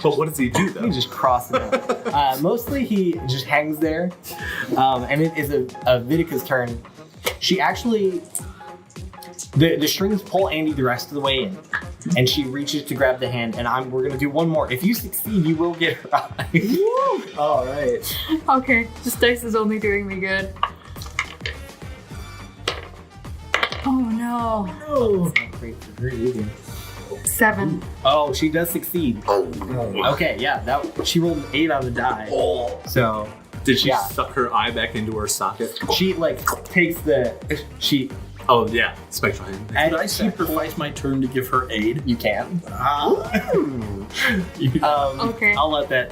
But what does he do though? He just cross it out. Mostly he just hangs there. And it is a Vidica's turn. She actually... The strings pull Andy the rest of the way in. And she reaches to grab the hand, and we're gonna do one more. If you succeed, you will get her eye. all right. Okay. This dice is only doing me good. Oh no. Not great for her either. 7. Oh, she does succeed. Okay, yeah, she rolled an 8 on the die. So Did she suck her eye back into her socket? She takes she. Oh yeah, spectral hand. Did I sacrifice my turn to give her aid? You can. Okay. I'll let that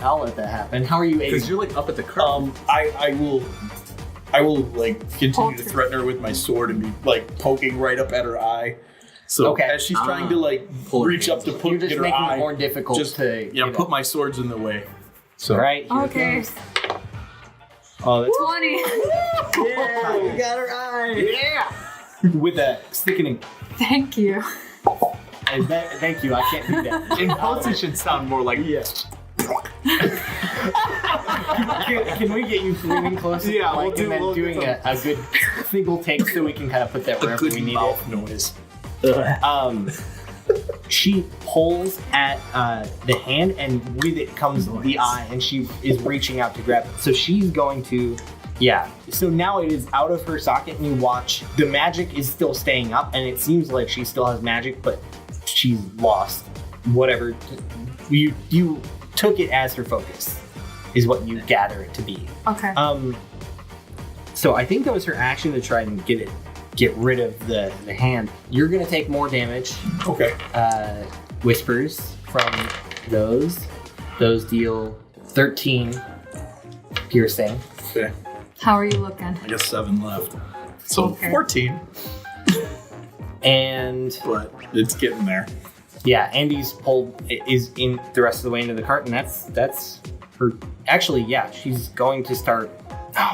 happen. How are you aiding? Because you're up at the curb. I will continue to threaten her with my sword and be poking right up at her eye. So as she's trying to reach up to You're just get her making eye, it more difficult to put my swords in the way. So All right. Here it Okay. goes. Oh, that's 20. Yeah, you got her eye. with a sickening. Thank you. Thank you. I can't do that. In quotes, it should sound more like Can we get you leaning closer? Yeah, to the mic and then doing a good single take so we can kind of put that wherever we need it. Noise. She pulls at the hand, and with it comes the eye, and she is reaching out to grab it. So she's going to, So now it is out of her socket, and you watch. The magic is still staying up, and it seems like she still has magic, but she's lost whatever. You took it as her focus, is what you gather it to be. Okay. So I think that was her action to try and get rid of the hand. You're gonna take more damage. Okay. Whispers from those. Those deal 13 piercing. Okay. How are you looking? I got 7 left. So Okay. 14, And but it's getting there. Andy's is in the rest of the way into the cart, and that's her. Actually, she's going to start.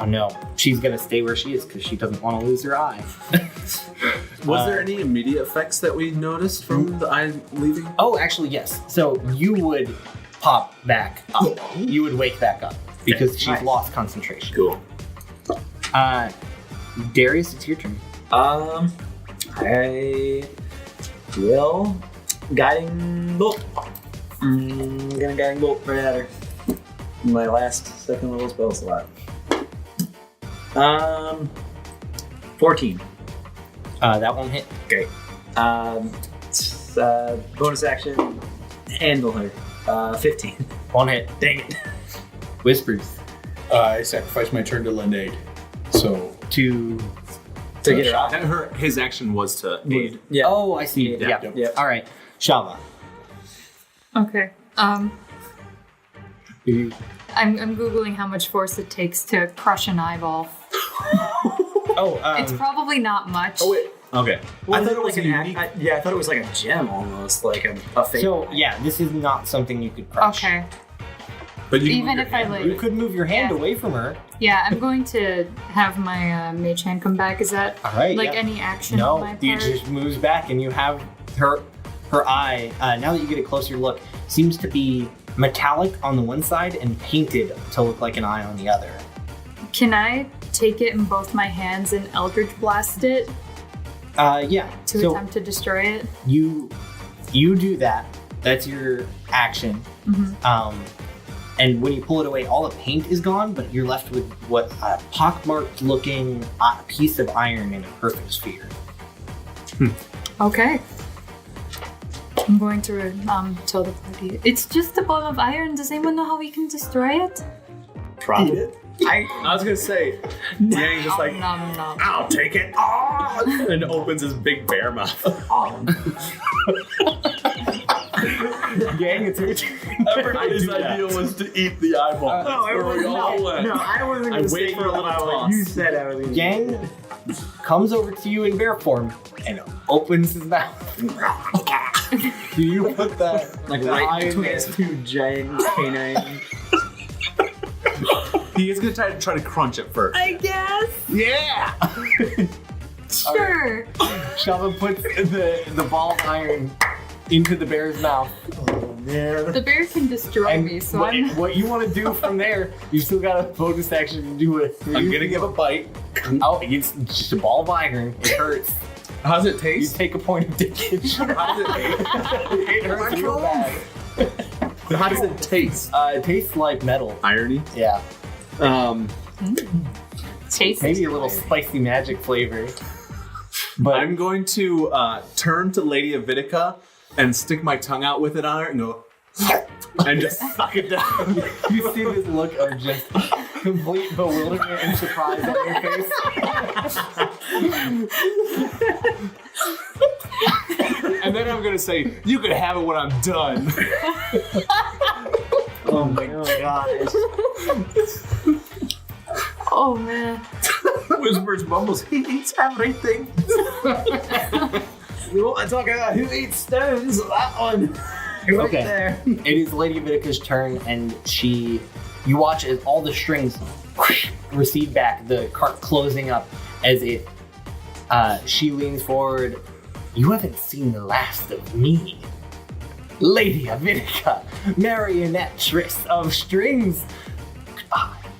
Oh no, she's gonna stay where she is because she doesn't want to lose her eye. Was there any immediate effects that we noticed from the eye leaving? Oh, actually, yes. So you would pop back up. You would wake back up because she's lost concentration. Cool. Darius, it's your turn. I will guiding bolt. I'm gonna guiding bolt right at her. My last second level spell slot. 14. That won't hit. Great. Bonus action. Handle her. 15. Won't hit. Dang it. Whispers I sacrificed my turn to lend aid. So to. To get her out. His action was to aid. Yeah. Oh, I see. Yeah. Yeah. All right, Shava. Okay. I'm googling how much force it takes to crush an eyeball. Oh, It's probably not much. Oh wait. Okay. I thought it was I thought it was like a gem almost, like a fake. so this is not something you could crush. Okay. But you Even if I You could move your hand Yeah. away from her. Yeah, I'm going to have my mage hand come back. Is that All right. any action on my No, part? it just moves back, and you have her eye. Now that you get a closer look, seems to be metallic on the one side and painted to look like an eye on the other. Can I take it in both my hands and Eldritch Blast it To to attempt to destroy it? You do that. That's your action. And when you pull it away, all the paint is gone, but you're left with what a pockmarked looking piece of iron in a perfect sphere. Okay. I'm going to tell the party. It's just a ball of iron. Does anyone know how we can destroy it? Probably. I was gonna say, Yang just like, Nom, nom. I'll take it. Oh! And opens his big bear mouth. Gang, it's your turn. Everybody's idea was to eat the eyeball. No, I wasn't. No, I wasn't I going to wait say for a little what toss. you said. I was going to. Gang comes over to you in bear form and opens his mouth. Do you put the Right eye in between there? his 2 giant canine. He is gonna try to crunch it first. I guess. Yeah! Sure. Shava puts the ball of iron into the bear's mouth. The bear can destroy And me, so I'm. what you want to do from there, you still got a bonus action to do it. I'm gonna give a bite. Oh, it's just a ball of iron. It hurts. How does it You taste? take a point of damage. How does it taste? It hurts real bad. How does it taste? It tastes like metal. Irony. Yeah. Taste. Maybe a little spicy magic flavor. But I'm going to turn to Lady Avidica and stick my tongue out with it on her and go, and just suck it down. you see this look of just complete bewilderment and surprise on your face. And then I'm gonna say, you can have it when I'm done. Oh my gosh. Oh man. Whispers mumbles, he eats everything. You want to talk about who eats stones? That one. Right Okay. there. It is Lady Avidica's turn, and you watch as all the strings recede back, the cart closing up as she leans forward. You haven't seen the last of me, Lady Avidica, marionettress of strings.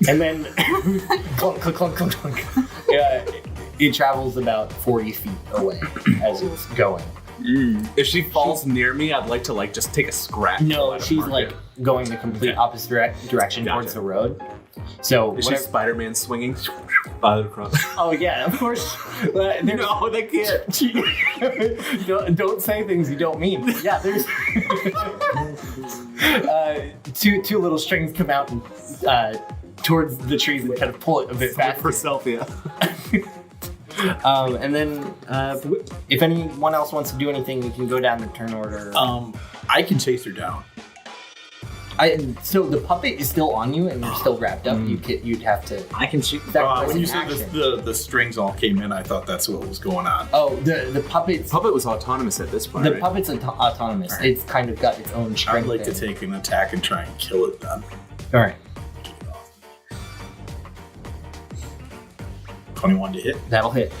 And then clunk, clunk, clunk, clunk, clunk. It travels about 40 feet away as it's going. If she falls near me, I'd like to just take a scratch. No, she's going the complete opposite direction towards the road. So Is she Spider-Man swinging? Across. Oh yeah, of course. No, they can't. Don't say things you don't mean. Yeah, there's two little strings come out and towards the trees and kind of pull it a bit faster. Herself, yeah. And then if anyone else wants to do anything, we can go down the turn order. I can chase her down. So the puppet is still on you and you're still wrapped up. You'd have to. I can shoot. When you said the strings all came in, I thought that's what was going on. Oh, the puppet's. Puppet was autonomous at this point. The right? puppet's autonomous. Right. It's kind of got its own strength. I'd like to take an attack and try and kill it then. All right. 21 to hit. That'll hit.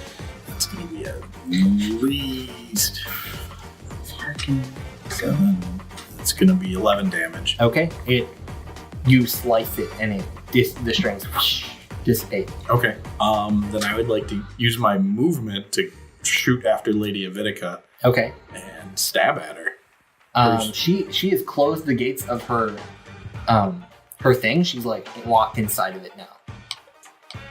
It's going to be at least 7. It's going to be 11 damage. Okay. You slice it and the strings dissipate. Okay. Then I would like to use my movement to shoot after Lady Avidica. Okay. And stab at her. She has closed the gates of her thing. She's locked inside of it now.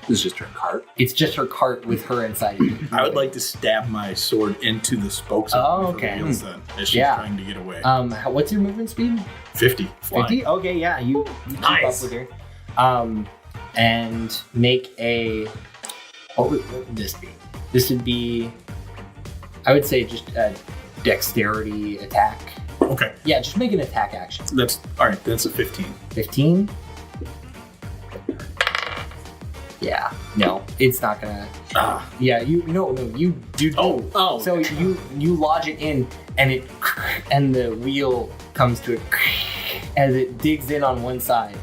This is just her cart. It's just her cart with her inside of it. I would like to stab my sword into the spokes of the wheels then, as she's trying to get away. What's your movement speed? 50. Flying. 50? Okay, yeah, you keep up with her. And make a... What would this be? This would be, I would say, just a dexterity attack. Okay. Yeah, just make an attack action. That's all right. That's a 15. 15? Yeah, no, it's not gonna. Yeah, you do. Oh. So you lodge it in, and the wheel comes to it as it digs in on one side.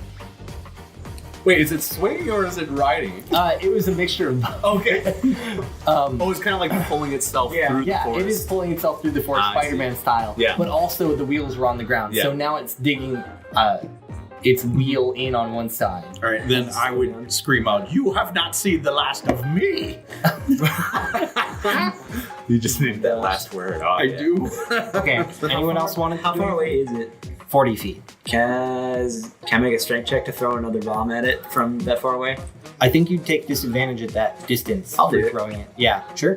Wait, is it swinging or is it riding? It was a mixture of both. Okay. It's kind of like pulling itself through the forest. It is pulling itself through the forest, Spider-Man style. Yeah. But also the wheels were on the ground, so now it's digging its wheel in on one side. All right, then I would scream out, "You have not seen the last of me!" You just need that last word. Oh, I do. Okay, anyone else want to? How far away is it? 40 feet. Can I make a strength check to throw another bomb at it from that far away? I think you take disadvantage at that distance. I'll do for it. throwing it. Yeah, sure.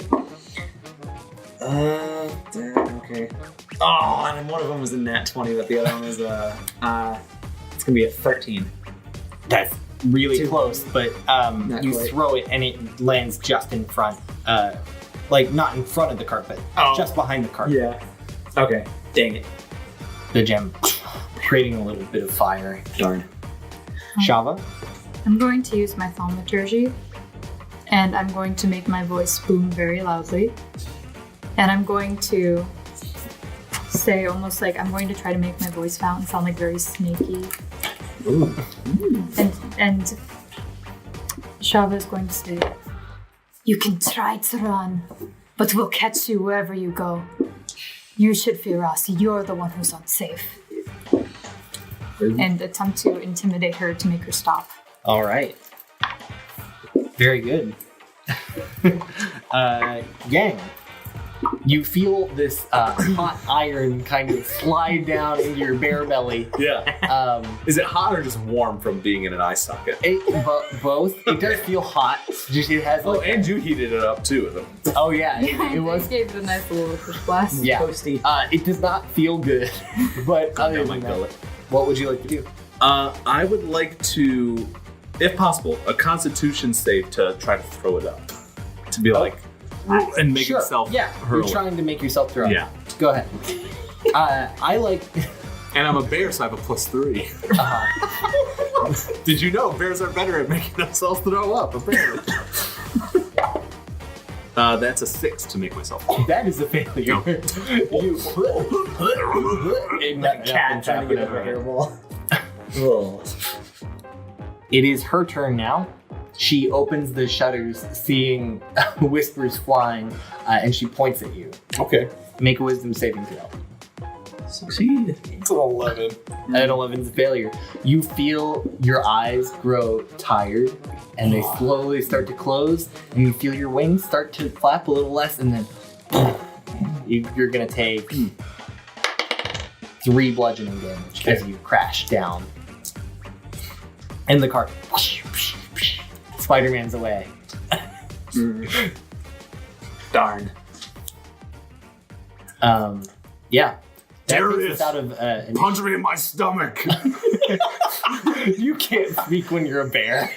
Okay. Oh, and one of them was a nat 20, but the other one was it's gonna be a 13. That's really close, but you quite. throw it and it lands just in front. Not in front of the cart, but just behind the cart. Yeah. Okay. Dang it. The gem creating a little bit of fire. Darn. Shava? I'm going to use my thaumaturgy, and I'm going to make my voice boom very loudly. And I'm going to say almost like I'm going to try to make my voice sound like very snaky. Ooh. And Shava is going to say, "You can try to run, but we'll catch you wherever you go. You should fear us. You're the one who's unsafe." And attempt to intimidate her to make her stop. All right. Very good. Yang, you feel this hot iron kind of slide down into your bare belly. Yeah. Is it hot or just warm from being in an eye socket? Both. It does feel hot. Just it has And you heated it up too. Oh yeah, it was. Gave it a nice little push blast. Yeah. Toasty. It does not feel good, but other than that, what would you like to do? I would like to if possible, a Constitution save to try to throw it up, to be like, and make itself. Yeah, hurl you're it. trying to make yourself throw. Yeah. Go ahead. I like. And I'm a bear, so I have a +3. Did you know bears are better at making themselves throw up? Apparently. That's a 6 to make myself. That is a failure. You Cat trying to get over a hairball. It is her turn now. She opens the shutters, seeing whispers flying, and she points at you. Okay. Make a wisdom saving throw. Succeed. It's an 11. At 11 is a failure. You feel your eyes grow tired, and they slowly start to close, and you feel your wings start to flap a little less, and then you're gonna take 3 bludgeoning damage as you crash down. And the car, Spider-Man's away. Darn. Yeah. That takes Darius, us out of punch me in my stomach. You can't speak when you're a bear.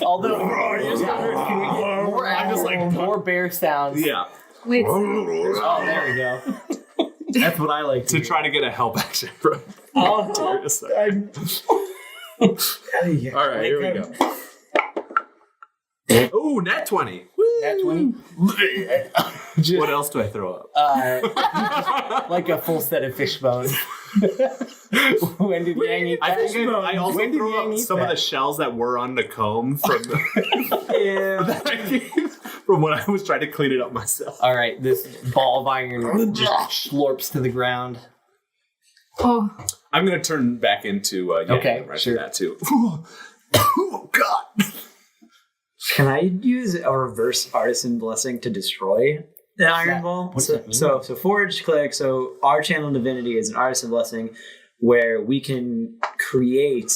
Although I'm just like more bear sounds. yeah. Wait, Oh, there we go. That's what I like To try to get a help action from Darius. All right, here we go. Ooh, nat 20. Nat 20. What else do I throw up? Like a full set of fish bones. When did Yang eat I that? think I also When did threw Yang up eat some of that? the shells that were on the comb from the from when I was trying to clean it up myself. All right, this ball of iron just slurps to the ground. oh, I'm gonna turn back into Yang Okay, right sure. to that too. Oh God! Can I use a reverse artisan blessing to destroy the iron ball? What's that mean? So forged cleric. So our channel divinity is an artisan blessing, where we can create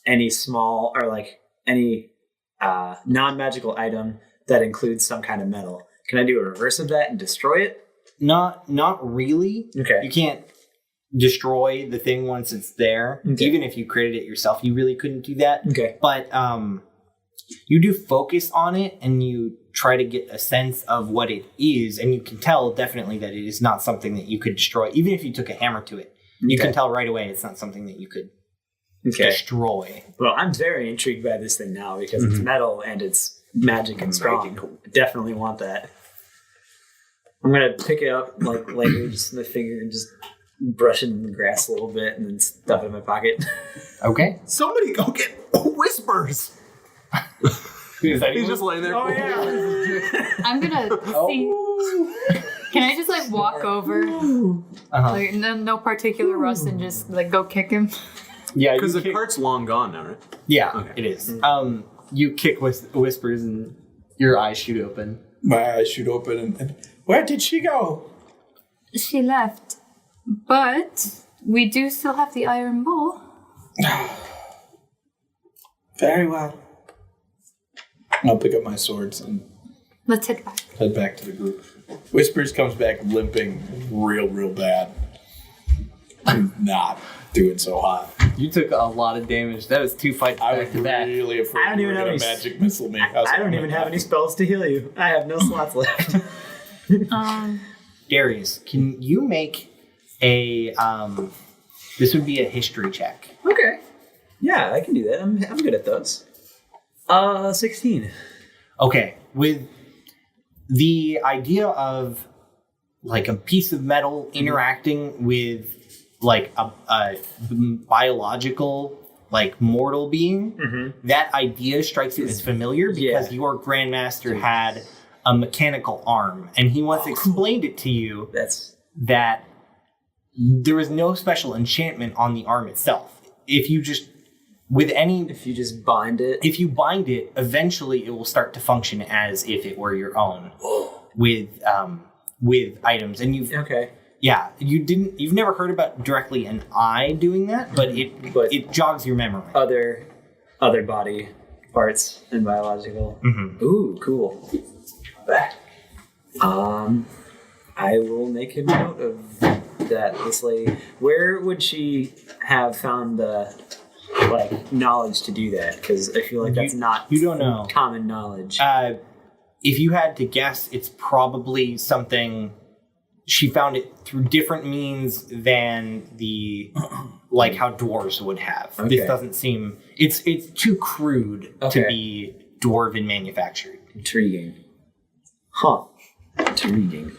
any small or like any non-magical item that includes some kind of metal. Can I do a reverse of that and destroy it? Not really. Okay. You can't destroy the thing once it's there. Okay. Even if you created it yourself, you really couldn't do that. Okay. But you do focus on it, and you try to get a sense of what it is, and you can tell definitely that it is not something that you could destroy. Even if you took a hammer to it, you can tell right away it's not something that you could destroy. Well, I'm very intrigued by this thing now because it's metal and it's magic and strong. I definitely want that. I'm gonna pick it up like later, just in my finger, and just brush it in the grass a little bit, and then stuff it in my pocket. Okay. Somebody go get whispers. He's just laying there. Oh yeah. I'm gonna see. Can I just like walk over, like no particular rust, and just like go kick him? Yeah, Because you the kick- cart's long gone now, right? Yeah, Okay. it is. You kick whispers, and your eyes shoot open. My eyes shoot open and where did she go? She left, but we do still have the iron bowl. Very well. I'll pick up my swords and Let's head back. head back to the group. Whispers comes back limping real bad. I'm not doing so hot. You took a lot of damage. That was 2 fights I back was to back. really afraid I don't you were even going have to any magic missile me. I don't even have any spells to heal you. I have no slots left. Darius, can you make a this would be a history check. Okay. Yeah, I can do that. I'm good at those. 16. Okay, with the idea of like a piece of metal interacting with like a biological like mortal being, that idea strikes you as familiar because your grandmaster had a mechanical arm, and he once explained it to you that there was no special enchantment on the arm itself. If you just If you just bind it. if you bind it, eventually it will start to function as if it were your own with items. And you've never heard about directly an eye doing that, but it jogs your memory. Other body parts and biological. Ooh, cool. I will make a note of that. This lady, where would she have found the like knowledge to do that? Because I feel like that's not You don't know. common knowledge. If you had to guess, it's probably something she found it through different means than the like how dwarves would have. Okay. This doesn't seem it's too crude to be dwarven manufactured. Intriguing. Huh. Intriguing.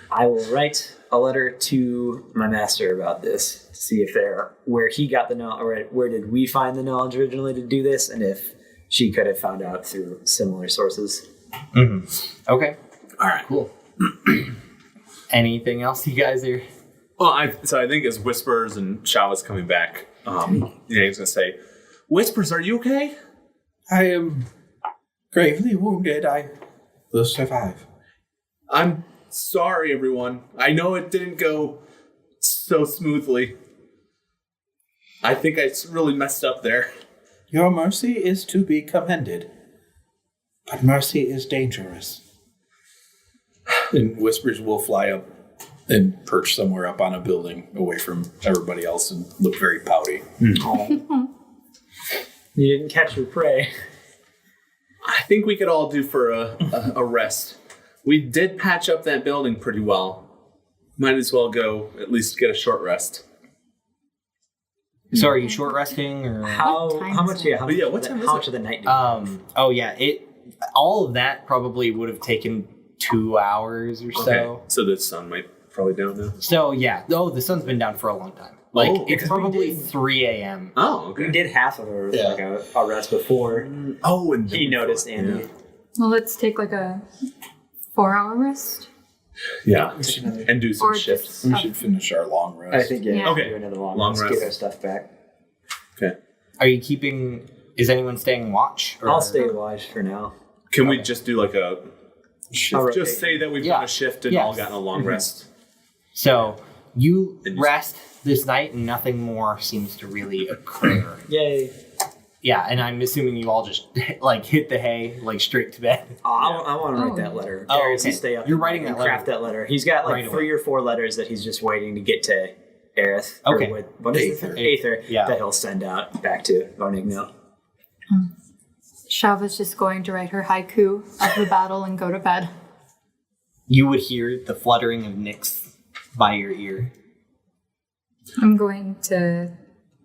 I will write a letter to my master about this to see if where he got the knowledge, or where did we find the knowledge originally to do this, and if she could have found out through similar sources. Mm-hmm. Okay. All right. Cool. Anything else you guys are? Well, I think as Whispers and Shava's coming back, Yang's gonna say, "Whispers, are you okay?" I am gravely wounded. I will survive. I'm sorry, everyone. I know it didn't go so smoothly. I think I really messed up there. Your mercy is to be commended, but mercy is dangerous. And Whispers will fly up and perch somewhere up on a building away from everybody else and look very pouty. You didn't catch your prey. I think we could all do for a rest. We did patch up that building pretty well. Might as well go at least get a short rest. So are you short resting or? How much? Yeah. How what time is how it? much of the night? Oh yeah. All of that probably would have taken 2 hours or so. Okay. So the sun might probably down now. So yeah. Oh, the sun's been down for a long time. Like Oh, it's probably 3 a.m. Oh, okay. We did half of a rest before Oh, and he noticed Andy. Yeah. Well, let's take like a 4-hour rest. Yeah, and do some Or shifts. just- We should finish our long rest. I think Yeah. Okay. do another long Long rest. rest. Get our stuff back. Okay. Are you keeping? Is anyone staying watch? Or? I'll stay watch for now. Can we just do like a I'll rotate. just say that we've Yeah. done a shift and Yes. all gotten a long rest? So you And you- rest this night, and nothing more seems to really occur. Yay! Yeah, and I'm assuming you all just like hit the hay, like straight to bed. I want to write that letter. Oh, Darius okay. will stay up. You're writing and that letter. craft that letter. He's got like Right 3 or 4 letters that he's just waiting to get to Aerith. Okay. Or what is it? Aether. Yeah. That he'll send out back to Varnigno. Shava's just going to write her haiku of the battle and go to bed. You would hear the fluttering of Nyx by your ear. I'm going to,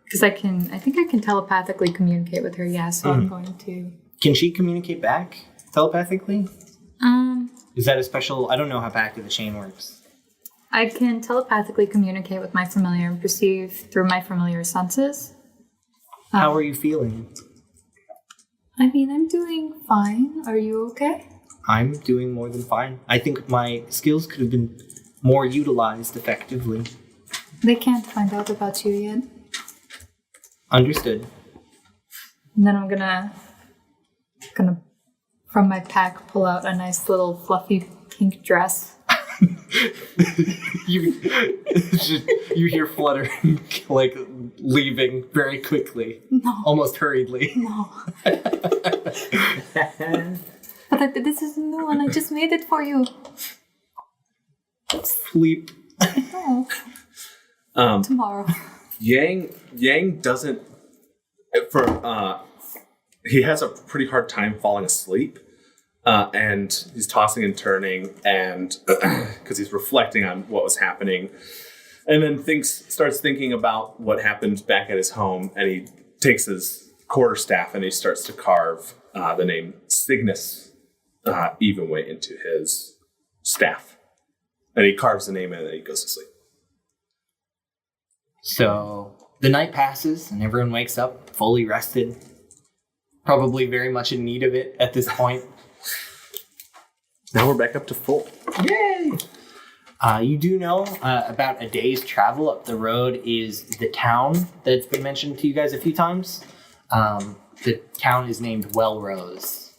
because I think I can telepathically communicate with her. Yeah, so I'm going to. Can she communicate back telepathically? Is that a special? I don't know how back to the chain works. I can telepathically communicate with my familiar and perceive through my familiar senses. How are you feeling? I mean, I'm doing fine. Are you okay? I'm doing more than fine. I think my skills could have been more utilized effectively. They can't find out about you yet. Understood. And then I'm gonna from my pack pull out a nice little fluffy pink dress. You hear fluttering, like leaving very quickly, almost hurriedly. No. But this is a new one. I just made it for you. Sleep. No. Tomorrow. Yang doesn't he has a pretty hard time falling asleep, and he's tossing and turning, and because he's reflecting on what was happening, and then starts thinking about what happened back at his home, and he takes his quarterstaff and he starts to carve the name Cygnus evenway into his staff, and he carves the name in, and then he goes to sleep. So the night passes and everyone wakes up fully rested. Probably very much in need of it at this point. Now we're back up to full. Yay! You do know about a day's travel up the road is the town that's been mentioned to you guys a few times. The town is named Wellrose.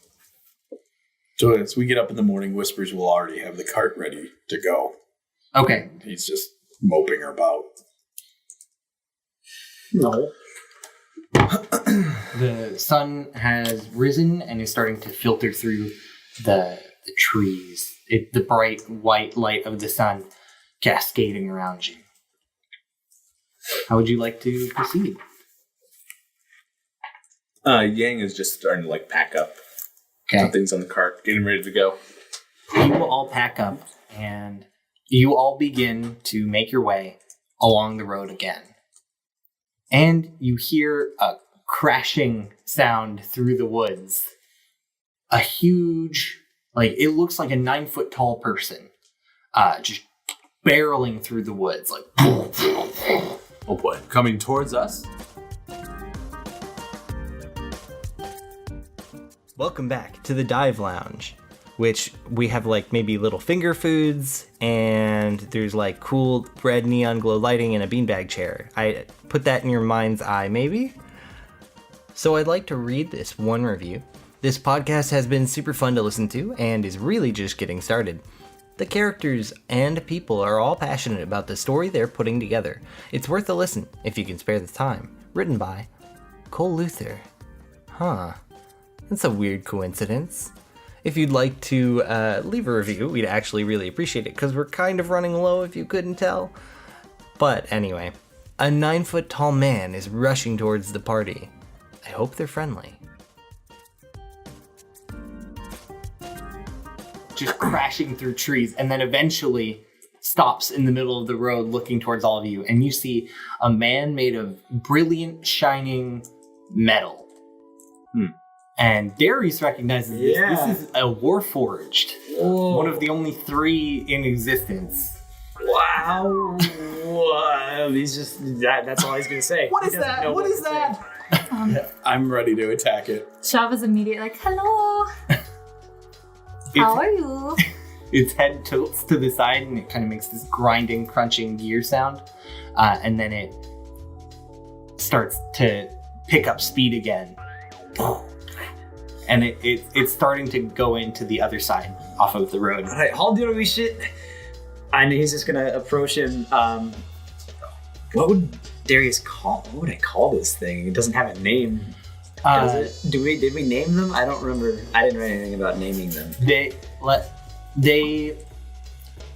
So as we get up in the morning, Whispers will already have the cart ready to go. Okay. He's just moping about. No. The sun has risen and is starting to filter through the trees. The bright white light of the sun cascading around you. How would you like to proceed? Yang is just starting to like pack up. Okay. Put things on the cart, getting ready to go. You all pack up and you all begin to make your way along the road again. And you hear a crashing sound through the woods. A huge, like, it looks like a 9-foot tall person, just barreling through the woods, like, Oh boy. Coming towards us? Welcome back to the Dive Lounge, which we have like maybe little finger foods, and there's like cool red neon glow lighting and a beanbag chair. I put that in your mind's eye, maybe? So I'd like to read this one review. This podcast has been super fun to listen to and is really just getting started. The characters and people are all passionate about the story they're putting together. It's worth a listen if you can spare the time. Written by Cole Luther. Huh. That's a weird coincidence. If you'd like to leave a review, we'd actually really appreciate it, because we're kind of running low if you couldn't tell. But anyway, a 9-foot tall man is rushing towards the party. I hope they're friendly. just crashing through trees, and then eventually stops in the middle of the road looking towards all of you. And you see a man made of brilliant, shining metal. And Darius recognizes this. Yeah. This is a Warforged. Whoa. One of the only 3 in existence. Wow. Wow. He's just, that's all he's going to say. What is that? What is that? I'm ready to attack it. Shava's immediate like, hello. How are you? Its head tilts to the side and it kind of makes this grinding, crunching gear sound. And then it starts to pick up speed again. And it's starting to go into the other side off of the road. All right, hold your wee shit. And he's just gonna approach him. What would Darius call? What would I call this thing? It doesn't have a name. Does it? Did we name them? I don't remember. I didn't write anything about naming them. They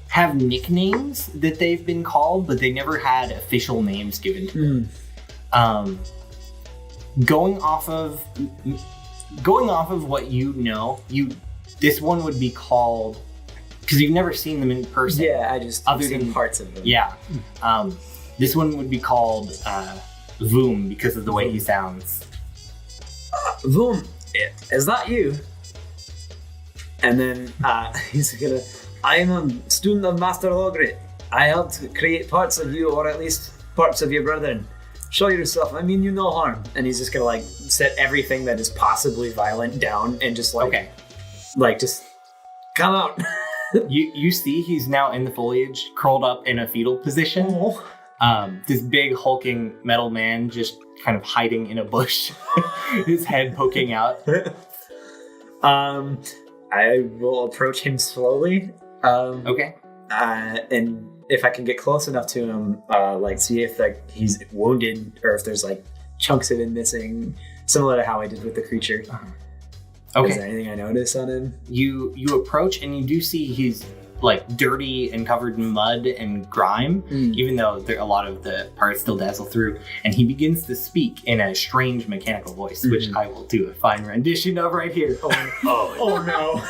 have nicknames that they've been called, but they never had official names given to them. Going off of what you know, this one would be called, because you've never seen them in person. Yeah, I just Other seen than- parts of them. Yeah. This one would be called Voom because of the way he sounds. Boom. Is that you? And then he's gonna. I am a student of Master Logrit. I helped create parts of you, or at least parts of your brethren. Show yourself. I mean you no harm. And he's just gonna like set everything that is possibly violent down and just like, just come out. You see he's now in the foliage, curled up in a fetal position. This big hulking metal man just kind of hiding in a bush, his head poking out. I will approach him slowly. Okay. And if I can get close enough to him, see if like he's wounded or if there's like chunks of him missing, similar to how I did with the creature. Okay. Is there anything I notice on him? You approach and you do see he's like dirty and covered in mud and grime, even though a lot of the parts still dazzle through. And he begins to speak in a strange mechanical voice, which I will do a fine rendition of right here. Oh no.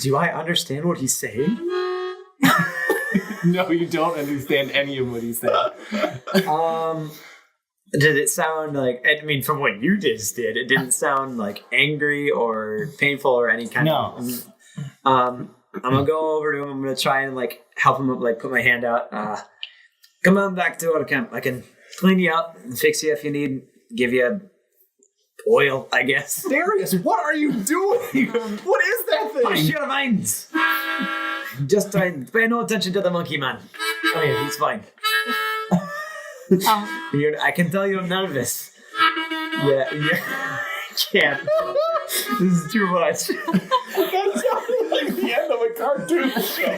Do I understand what he's saying? No, you don't understand any of what he's saying. Did it sound like, I mean, from what you just did, it didn't sound like angry or painful or any kind of... I'm gonna go over to him. I'm gonna try and like help him up, like put my hand out. Come on back to our camp. I can clean you up and fix you if you need. Give you oil, I guess. Darius, what are you doing? What is that Hush thing? your minds. Just try and pay no attention to the monkey man. Oh yeah, he's fine. I can tell you're nervous. Yeah. I can't. This is too much. That sounded like the end of a cartoon show.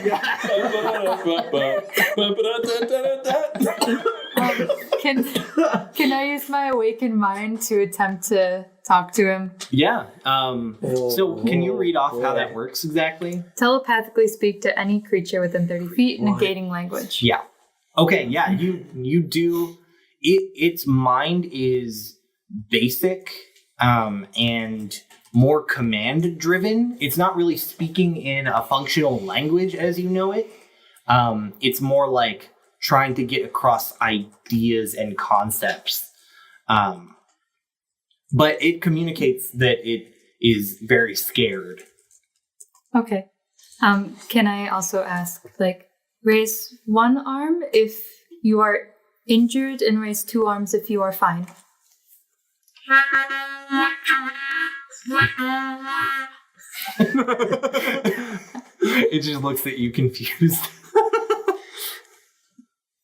Can I use my awakened mind to attempt to talk to him? Yeah. So can you read off how that works exactly? Telepathically speak to any creature within 30 feet, negating language. Yeah. Okay. Yeah. You do. Its mind is basic and more command driven. It's not really speaking in a functional language as you know it. It's more like trying to get across ideas and concepts. But it communicates that it is very scared. Okay. Can I also ask, like, raise one arm if you are injured and raise two arms if you are fine? It just looks at you confused.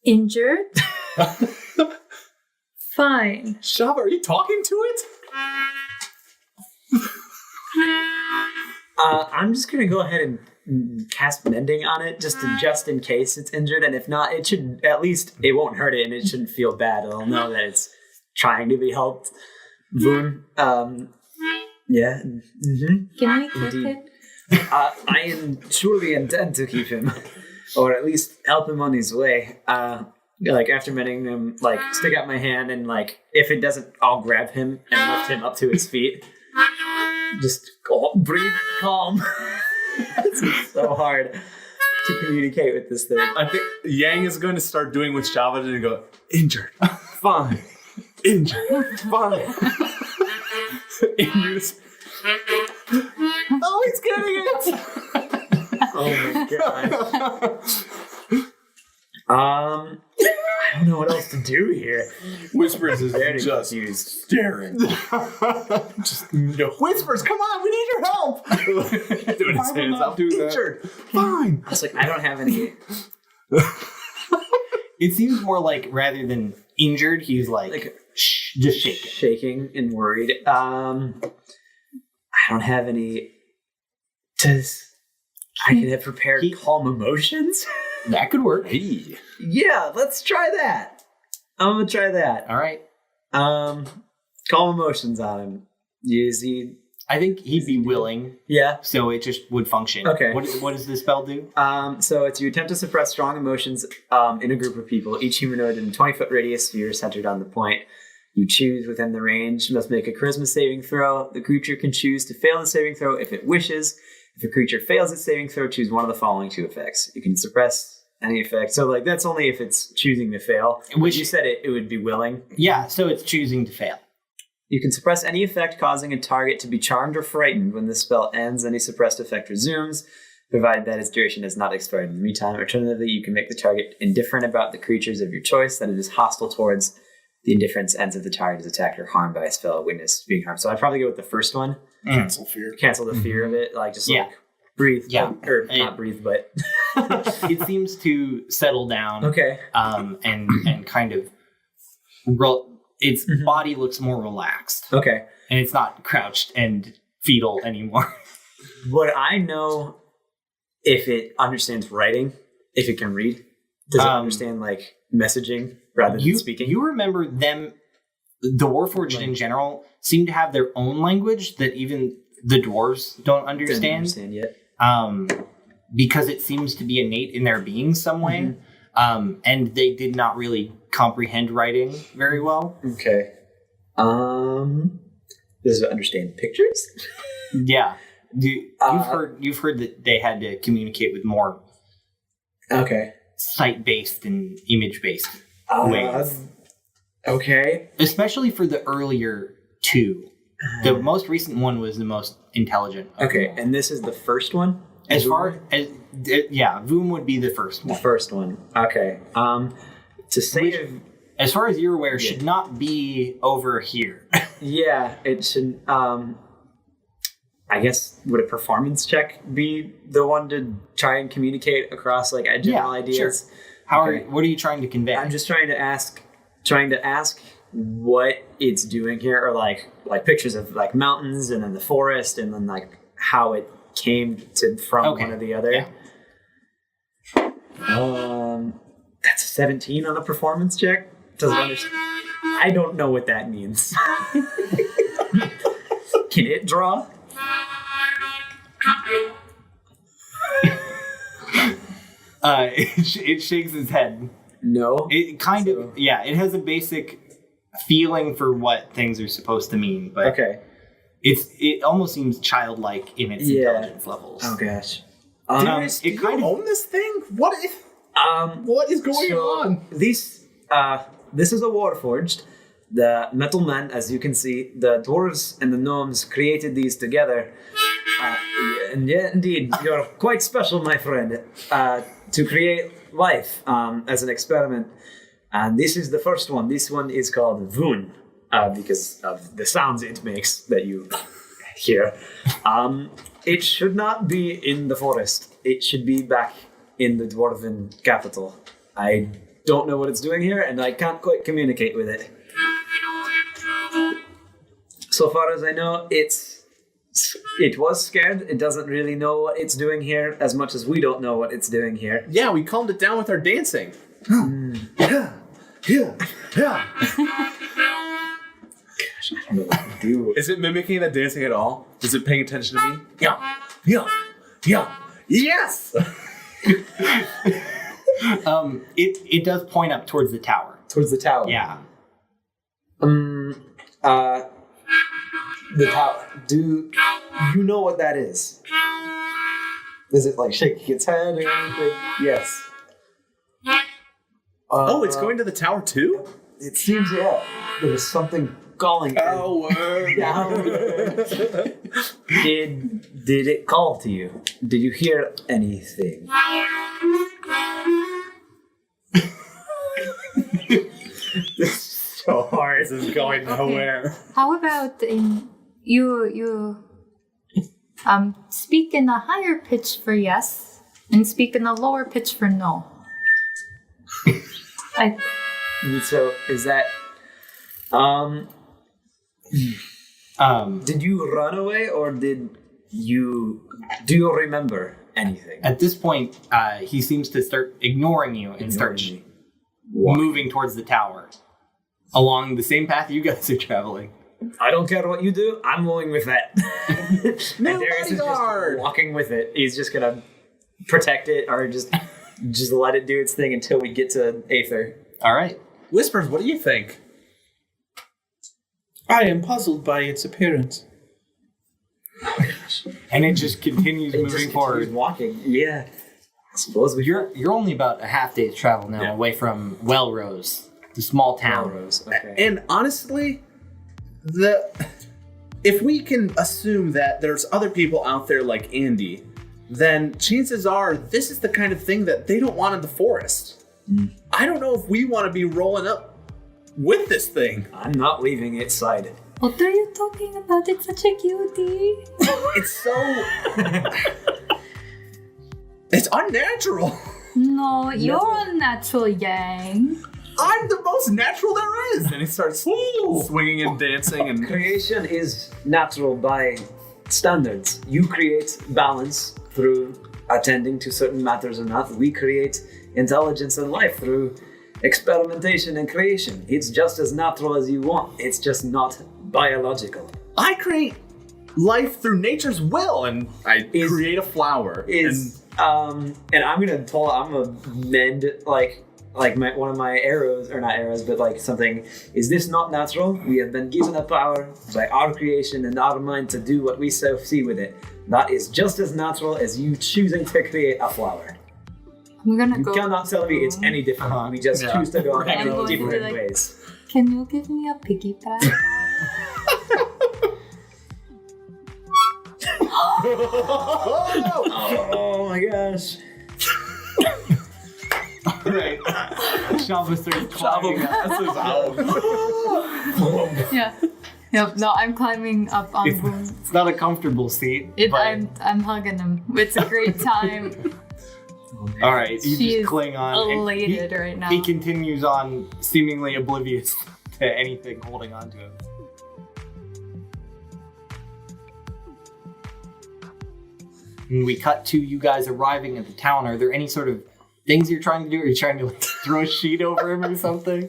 Injured? Fine. Shava, are you talking to it? I'm just gonna go ahead and cast mending on it just in case it's injured, and if not, it should at least it won't hurt it and it shouldn't feel bad. It'll know that it's trying to be helped. Voon, yeah. Mm-hmm. Can we keep Indeed. it? I surely intend to keep him, or at least help him on his way. Like after mending him, like stick out my hand and like if it doesn't, I'll grab him and lift him up to his feet. Just breathe calm. It's so hard to communicate with this thing. I think Yang is going to start doing what Shava did and go, injured, fine, injured, fine. And you just, oh, he's getting it! Oh my god. I don't know what else to do here. Whispers is Very just confused. staring. Just no. Whispers, come on, we need your help. Doing his hands up. Injured, fine. I was like, I don't have any. It seems more like rather than injured, he's like shh, just shaking. Shaking and worried. I don't have any. I can have prepared calm emotions. That could work. Hey. Yeah, let's try that. I'm gonna try that. All right. Calm emotions on him. Is he? I think he'd be willing, Yeah. so it just would function. Okay. What does the spell do? So it's you attempt to suppress strong emotions in a group of people. Each humanoid in a 20-foot radius sphere centered on the point you choose within the range must make a charisma saving throw. The creature can choose to fail the saving throw if it wishes. If a creature fails its saving throw, choose one of the following two effects. You can suppress any effect. So like that's only if it's choosing to fail. Which you said it would be willing. Yeah, so it's choosing to fail. You can suppress any effect causing a target to be charmed or frightened. When the spell ends, any suppressed effect resumes, provided that its duration has not expired in the meantime. Alternatively, you can make the target indifferent about the creatures of your choice, that it is hostile towards the indifference ends if the target is attacked or harmed by a spell witness being harmed. So I'd probably go with the first one. Cancel fear. Cancel the fear of it. Like just Yeah. like breathe. Yeah. Or not breathe, but It seems to settle down. okay. And kind of its body looks more relaxed, Okay. and it's not crouched and fetal anymore. Would I know if it understands writing? If it can read? Does it understand like messaging rather than speaking? You remember them, the Warforged in general, seem to have their own language that even the dwarves don't understand. Didn't understand yet. Because it seems to be innate in their being some way. And they did not really comprehend writing very well. Okay. Does it understand pictures? Yeah. You've heard that they had to communicate with more Okay. sight-based and image-based ways. Okay. Especially for the earlier two. The most recent one was the most intelligent. Okay, and this is the first one? As far as Voom would be the first The one. first one. Okay. To save... As far as you're aware, should not be over here. Yeah, it should... I guess, would a performance check be the one to try and communicate across, like, general ideas? Sure. Okay. What are you trying to convey? I'm just trying to ask what it's doing here, or like pictures of like mountains and then the forest, and then like how it came from one or the other. Yeah. That's a 17 on a performance check. doesn't understand. I don't know what that means. Can it draw? It shakes its head. No. It kind of, yeah, it has a basic feeling for what things are supposed to mean, but Okay. it almost seems childlike in its intelligence levels. Oh gosh. Darius, do it you kind of- own this thing? What is going on? This is a Warforged. The metal man, as you can see, the dwarves and the gnomes created these together. And yeah, indeed, you're quite special, my friend, to create life as an experiment. And this is the first one. This one is called Voon, because of the sounds it makes that you hear. It should not be in the forest. It should be back in the dwarven capital. I don't know what it's doing here, and I can't quite communicate with it. So far as I know, it was scared. It doesn't really know what it's doing here as much as we don't know what it's doing here. Yeah, we calmed it down with our dancing. Yeah. Gosh, I don't know what to do. Is it mimicking that dancing at all? Is it paying attention to me? Yeah. Yes! It does point up towards the tower. Towards the tower. Yeah. The tower. Do you know what that is? Is it like shaking its head or anything? Yes. Oh, it's going to the tower too? It seems, yeah. There's something calling. Down. Did it call to you? Did you hear anything? So hard. This is going nowhere. How about you speak in a higher pitch for yes and speak in a lower pitch for no. So is that did you run away or do you remember anything? At this point, he seems to start ignoring you and start moving towards the tower along the same path you guys are traveling. I don't care what you do. I'm going with that. No and Darius is bodyguard! just walking with it. He's just gonna protect it or just let it do its thing until we get to Aether. All right. Whispers, what do you think? I am puzzled by its appearance. And it just continues It moving just forward. continues walking. Yeah. I suppose we You're only about a half day's travel now away from Wellrose, the small town. Melrose. Okay. And honestly, if we can assume that there's other people out there like Andy, then chances are this is the kind of thing that they don't want in the forest. I don't know if we want to be rolling up with this thing. I'm not leaving its side. What are you talking about? It's such a cutie. It's so... it's unnatural. No, you're unnatural, Yang. I'm the most natural there is. And he starts swinging and dancing and... Creation is natural by standards. You create balance through attending to certain matters enough. We create intelligence and life through experimentation and creation. It's just as natural as you want. It's just not biological. I create life through nature's will, and I create a flower. And I'm gonna mend like one of my arrows, or not arrows, but like something. Is this not natural? We have been given a power by our creation and our mind to do what we see with it. That is just as natural as you choosing to create a flower. I'm gonna You go. cannot tell me it's any different. We just choose to go I'm in going to be different like- ways. Can you give me a piggy bank? Oh my gosh. Right. Shava starts climbing up. Yeah. Yep. No, I'm climbing up on Boom. It's not a comfortable seat. but... I'm hugging him. It's a great time. All right, you She just is cling on. and elated right now. He continues on, seemingly oblivious to anything holding on to him. And we cut to you guys arriving at the town. Are there any sort of things you're trying to do? Are you trying to like, throw a sheet over him or something?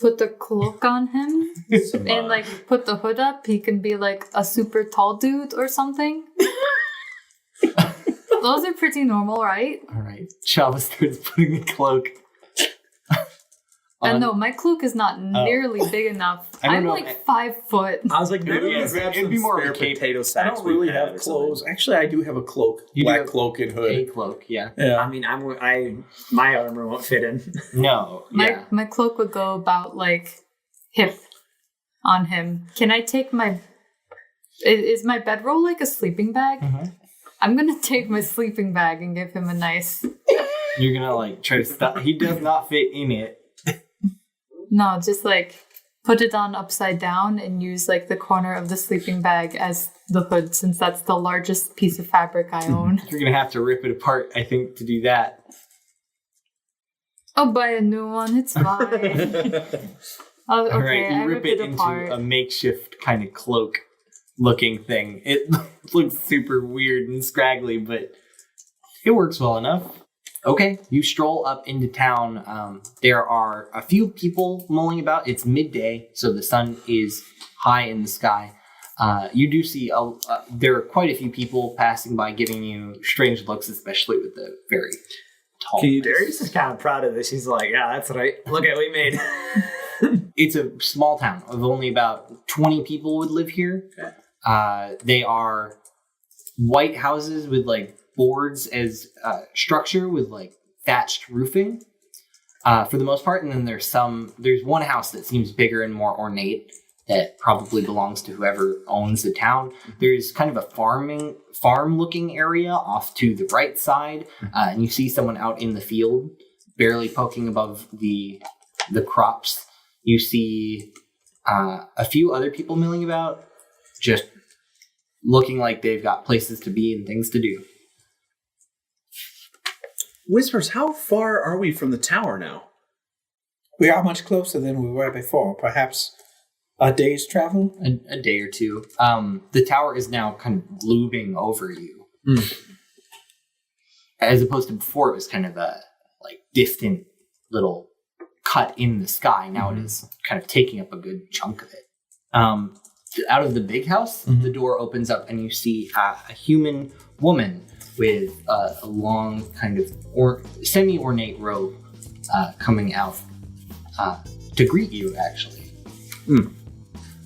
put the cloak on him and like put the hood up. He can be like a super tall dude or something. Those are pretty normal, right? All right. Shava starts putting the cloak. And no, my cloak is not nearly big enough. I'm like 5 foot. I was like, maybe it'd be more of a cape. potato I sacks. don't really have clothes. Actually, I do have a cloak. You do Black have cloak and hood. A cloak, yeah. Yeah. I mean, my armor won't fit in. No, yeah. My cloak would go about like hip on him. Can I take my... Is my bedroll like a sleeping bag? Mm-hmm. I'm gonna take my sleeping bag and give him a nice... You're gonna like try to stop. He does not fit in it. No, just like put it on upside down and use like the corner of the sleeping bag as the hood, since that's the largest piece of fabric I own. You're gonna have to rip it apart, I think, to do that. I'll buy a new one. It's fine. Oh, okay, All right, you I rip it into apart. a makeshift kind of cloak-looking thing. It looks super weird and scraggly, but it works well enough. Okay, you stroll up into town. There are a few people mulling about. It's midday, so the sun is high in the sky. You do see there are quite a few people passing by, giving you strange looks, especially with the very tall. Darius is kind of proud of this. He's like, yeah, that's right. Look at what we made. It's a small town of only about 20 people would live here. Okay. They are white houses with like boards as structure with like thatched roofing for the most part, and then there's one house that seems bigger and more ornate that probably belongs to whoever owns the town. There's kind of a farm looking area off to the right side, and you see someone out in the field barely poking above the crops. You see a few other people milling about, just looking like they've got places to be and things to do. Whispers, how far are we from the tower now? We are much closer than we were before. Perhaps a day's travel? A day or two. The tower is now kind of looming over you. As opposed to before, it was kind of a like distant little cut in the sky. Now it is kind of taking up a good chunk of it. Out of the big house, the door opens up and you see a human woman with a long kind of semi-ornate robe coming out to greet you, actually.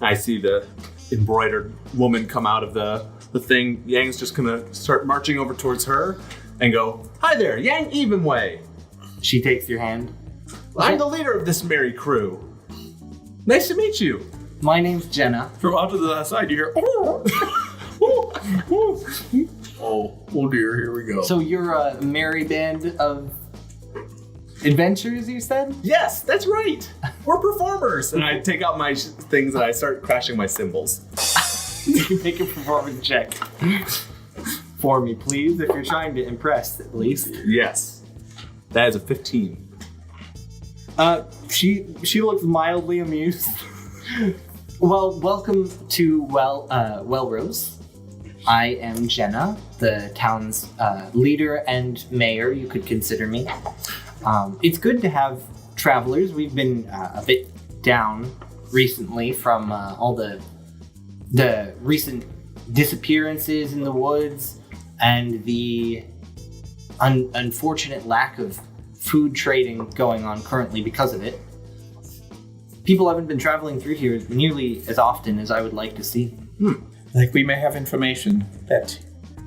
I see the embroidered woman come out of the thing. Yang's just gonna start marching over towards her and go, "Hi there, Yang Evenway. She takes your hand. I'm the leader of this merry crew. Nice to meet you." My name's Jenna. From out to the side, you hear, oh dear, here we go. So you're a merry band of adventures, you said? Yes, that's right. We're performers. And I take out my things and I start crashing my cymbals. You can make a performance check for me, please, if you're trying to impress, at least. Yes. That is a 15. She looks mildly amused. Well, welcome to Wellrose. I am Jenna, the town's leader and mayor, you could consider me. It's good to have travelers. We've been a bit down recently from all the recent disappearances in the woods and the unfortunate lack of food trading going on currently because of it. People haven't been traveling through here nearly as often as I would like to see. Like we may have information that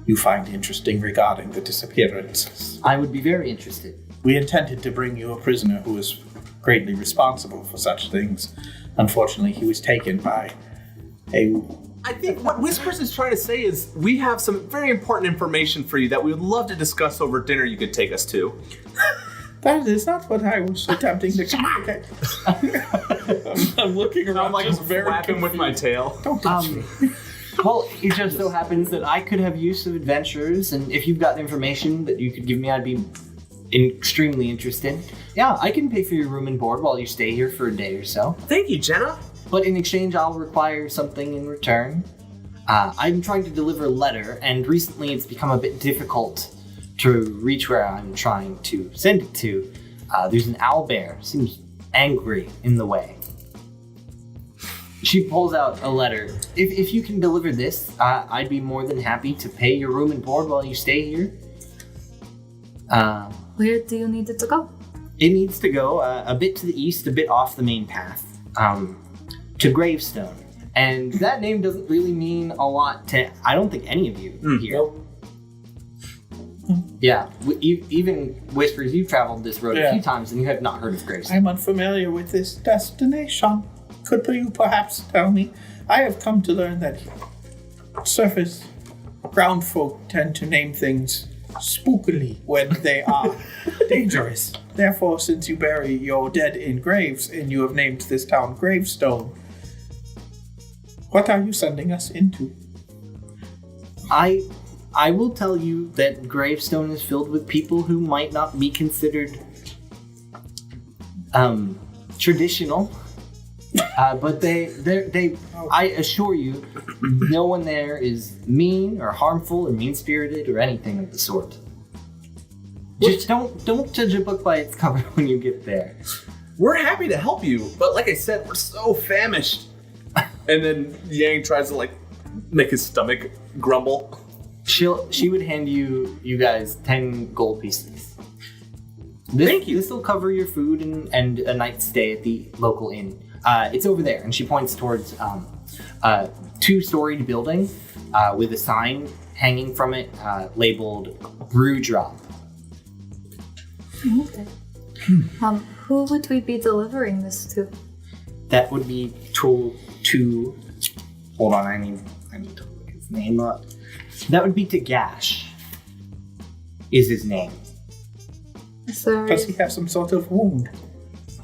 you find interesting regarding the disappearances. I would be very interested. We intended to bring you a prisoner who is greatly responsible for such things. Unfortunately, he was taken by I think what Whispers is trying to say is we have some very important information for you that we would love to discuss over dinner you could take us to. That is not what I was attempting to communicate. I'm looking around, I'm like just very flapping with my tail. Don't touch me. Well, it just so happens that I could have use of adventurers, and if you've got information that you could give me, I'd be extremely interested. Yeah, I can pay for your room and board while you stay here for a day or so. Thank you, Jenna. But in exchange, I'll require something in return. I'm trying to deliver a letter, and recently it's become a bit difficult to reach where I'm trying to send it to. There's an owlbear. Seems angry in the way. She pulls out a letter. If you can deliver this, I'd be more than happy to pay your room and board while you stay here. Where do you need it to go? It needs to go a bit to the east, a bit off the main path, to Gravestone. And that name doesn't really mean a lot to, I don't think, any of you here. Nope. Yeah, even Whispers, you've traveled this road a few times and you have not heard of Gravestone. I'm unfamiliar with this destination. Could you perhaps tell me? I have come to learn that surface ground folk tend to name things spookily when they are dangerous. Therefore, since you bury your dead in graves and you have named this town Gravestone, what are you sending us into? I will tell you that Gravestone is filled with people who might not be considered traditional. But I assure you, no one there is mean or harmful or mean-spirited or anything of the sort. Just don't judge a book by its cover when you get there. We're happy to help you, but like I said, we're so famished. And then Yang tries to like make his stomach grumble. She would hand you guys 10 gold pieces. Thank you. This will cover your food and a night's stay at the local inn. It's over there, and she points towards a 2-storied building with a sign hanging from it labeled Brew Drop. Okay. Who would we be delivering this to? That would be to hold on, I need to look his name up. That would be to Gash, is his name. Sorry. Does he have some sort of wound?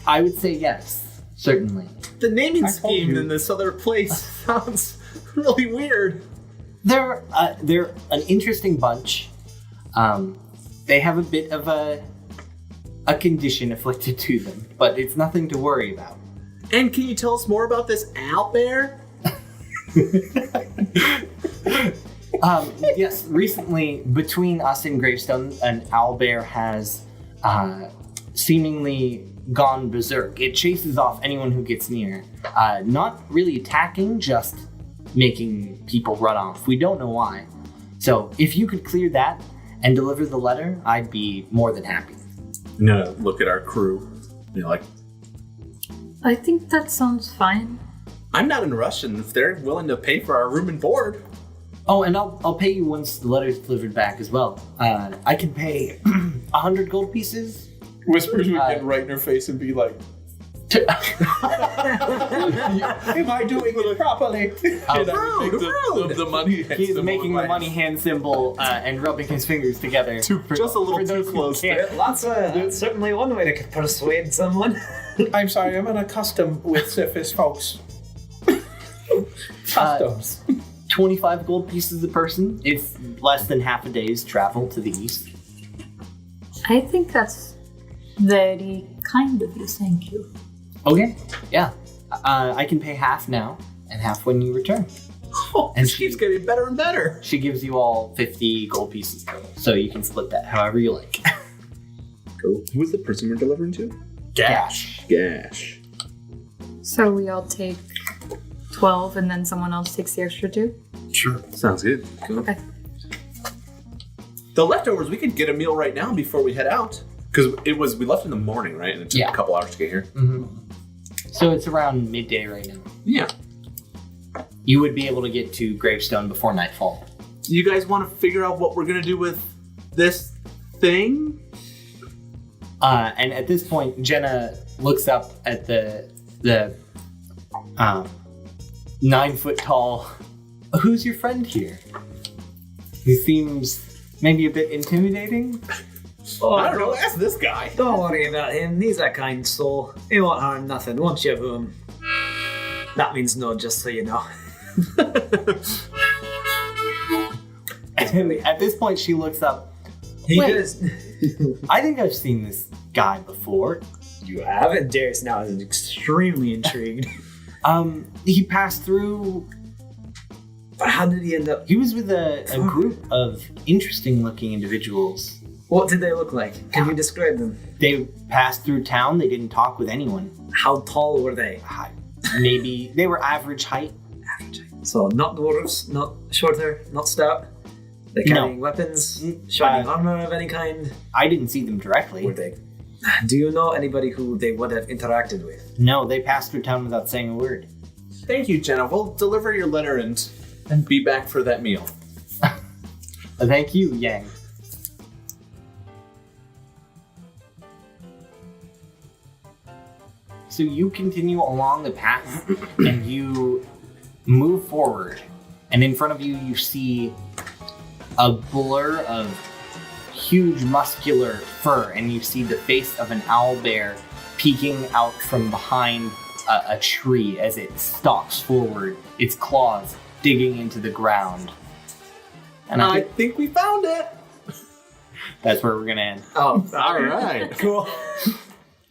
I would say yes, certainly. The naming I told scheme you. in this other place sounds really weird. They're an interesting bunch. They have a bit of a condition afflicted to them, but it's nothing to worry about. And can you tell us more about this owlbear? Yes, recently, between us and Gravestone, an owlbear has seemingly gone berserk. It chases off anyone who gets near. Not really attacking, just making people run off. We don't know why. So, if you could clear that and deliver the letter, I'd be more than happy. No, look at our crew. You're like, I think that sounds fine. I'm not in a rush, and if they're willing to pay for our room and board. Oh, and I'll pay you once the letter's delivered back as well. I can pay 100 gold pieces. Whispers would get right in her face and be like, am I doing it properly? And I would take the money. He is making the money hand symbol and rubbing his fingers together. Just a little too close there. That's certainly one way to persuade someone. I'm sorry, I'm unaccustomed with surface folks. Customs. 25 gold pieces a person. It's less than half a day's travel to the east. I think that's very kind of you, thank you. Okay, yeah. I can pay half now and half when you return. Oh, And this keeps getting better and better. She gives you all 50 gold pieces total, so you can split that however you like. Cool. Who's the person we're delivering to? Gash. Gash. So we all take 12 and then someone else takes the extra 2? Sure. Sounds good. Cool. Okay. The leftovers, we could get a meal right now before we head out. Because we left in the morning, right? And it took Yeah. a couple hours to get here. Mm-hmm. So it's around midday right now. Yeah. You would be able to get to Gravestone before nightfall. You guys want to figure out what we're going to do with this thing? And at this point, Jenna looks up at the 9-foot tall. Who's your friend here? He seems maybe a bit intimidating. Oh, I don't know. Ask this guy. Don't worry about him. He's a kind soul. He won't harm nothing once you have him. That means no, just so you know. And at this point, she looks up. He Wait. does. I think I've seen this guy before. You haven't? Darius now is extremely intrigued. He passed through. But how did he end up? He was with a group of interesting-looking individuals. What did they look like? Can you describe them? They passed through town. They didn't talk with anyone. How tall were they? Maybe they were average height. So not dwarves, not shorter, not stout. They carrying weapons, shining armor of any kind. I didn't see them directly. Were they? Do you know anybody who they would have interacted with? No, they passed through town without saying a word. Thank you, Jenna. We'll deliver your letter and be back for that meal. Thank you, Yang. So you continue along the path and you move forward, and in front of you, you see a blur of huge muscular fur, and you see the face of an owl bear peeking out from behind a tree as it stalks forward, its claws digging into the ground. And I think we found it. That's where we're gonna end. Oh, All right. cool.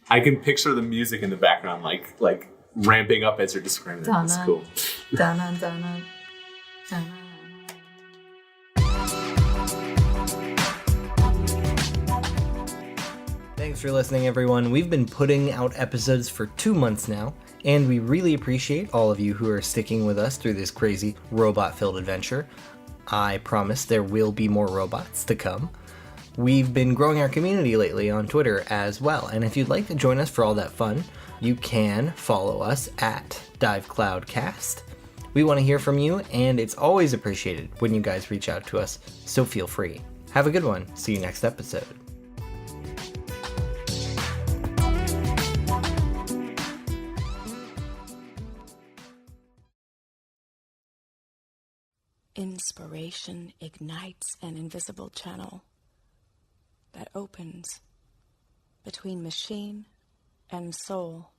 I can picture the music in the background, like ramping up as you're describing it. That's cool. Dun, dun, dun. Thanks for listening, everyone. We've been putting out episodes for 2 months now, and we really appreciate all of you who are sticking with us through this crazy robot-filled adventure. I promise there will be more robots to come. We've been growing our community lately on Twitter as well, and if you'd like to join us for all that fun, you can follow us at DiveCloudCast. We want to hear from you, and it's always appreciated when you guys reach out to us, so feel free. Have a good one. See you next episode. Inspiration ignites an invisible channel that opens between machine and soul.